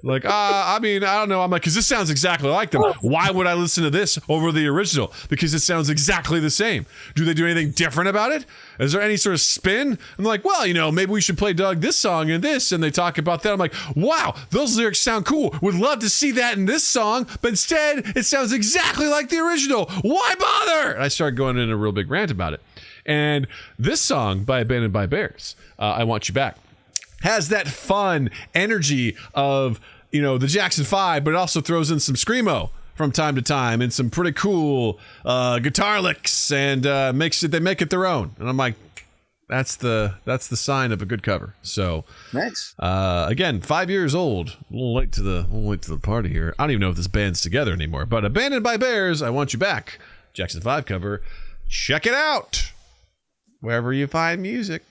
Like, I mean, I don't know. I'm like, because this sounds exactly like them. Why would I listen to this over the original? Because it sounds exactly the same. Do they do anything different about it? Is there any sort of spin? I'm like, well, maybe we should play Doug this song and this, and they talk about that. I'm like, wow, those lyrics sound cool. Would love to see that in this song, but instead, it sounds exactly like the original. Why bother? And I started going in a real big rant about it. And this song by Abandoned by Bears, I Want You Back, has that fun energy of, the Jackson 5, but it also throws in some screamo from time to time and some pretty cool guitar licks, and they make it their own. And I'm like, that's the sign of a good cover. So nice. Again, 5 years old. A little late to the party here. I don't even know if this band's together anymore. But Abandoned by Bears, I Want You Back, Jackson 5 cover. Check it out wherever you find music.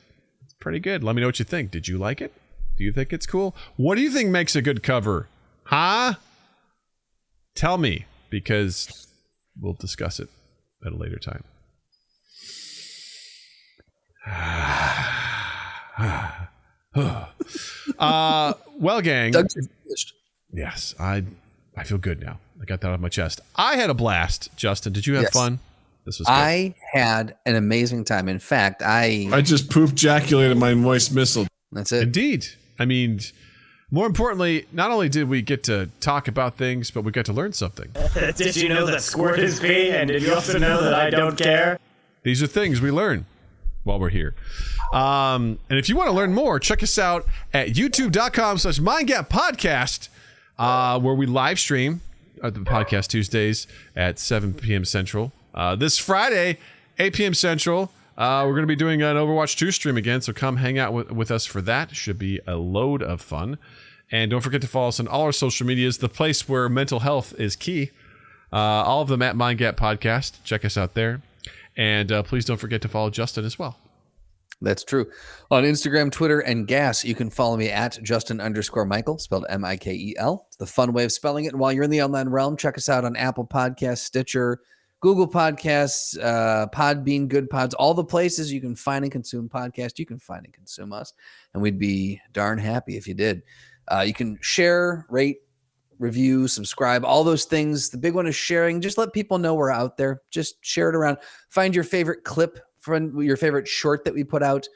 It's pretty good. Let me know what you think. Did you like it? Do you think it's cool? What do you think makes a good cover? Huh? Tell me, because we'll discuss it at a later time. Well, gang. Yes, I feel good now. I got that off my chest. I had a blast. Justin, did you have fun? This was good. I had an amazing time. In fact, I just poop ejaculated my moist missile. That's it. Indeed. I mean, more importantly, not only did we get to talk about things, but we got to learn something. Did you know that squirt is pee? And did you also know that I don't care? These are things we learn while we're here. And if you want to learn more, check us out at youtube.com/MindGapPodcast, where we live stream the podcast Tuesdays at 7 p.m. Central. This Friday, 8 p.m. Central, we're going to be doing an Overwatch 2 stream again, so come hang out with us for that. Should be a load of fun. And don't forget to follow us on all our social medias, the place where mental health is key. All of them at Mind Gap Podcast. Check us out there. And please don't forget to follow Justin as well. That's true. On Instagram, Twitter, and Gas, you can follow me at Justin_Michael, spelled Mikel. It's the fun way of spelling it. And while you're in the online realm, check us out on Apple Podcasts, Stitcher, Google Podcasts, Podbean, Good Pods, all the places you can find and consume podcasts. You can find and consume us, and we'd be darn happy if you did. You can share, rate, review, subscribe, all those things. The big one is sharing. Just let people know we're out there. Just share it around. Find your favorite clip from your favorite short that we put out,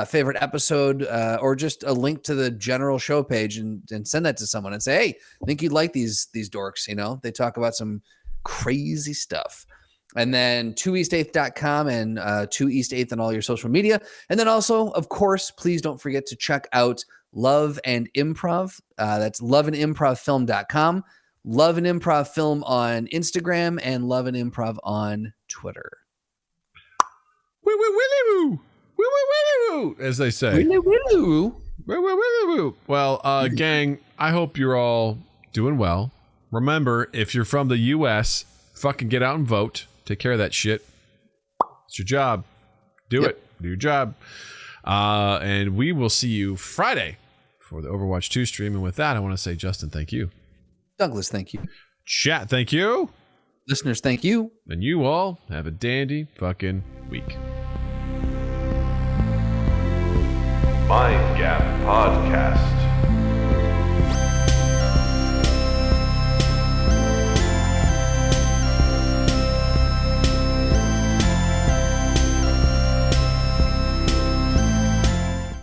favorite episode, or just a link to the general show page, and send that to someone and say, hey, I think you'd like these dorks. They talk about some crazy stuff. And then 2east8th.com and 2east8th on all your social media. And then also, of course, please don't forget to check out Love and Improv. That's loveandimprovfilm.com. Love and Improv Film on Instagram, and Love and Improv on Twitter. Woo woo woo woo woo woo woo woo. as they say. Well, gang, I hope you're all doing well. Remember, if you're from the U.S., fucking get out and vote. Take care of that shit. It's your job. Do it. Do your job. And we will see you Friday for the Overwatch 2 stream. And with that, I want to say, Justin, thank you. Douglas, thank you. Chat, thank you. Listeners, thank you. And you all have a dandy fucking week. Mind Gap Podcast.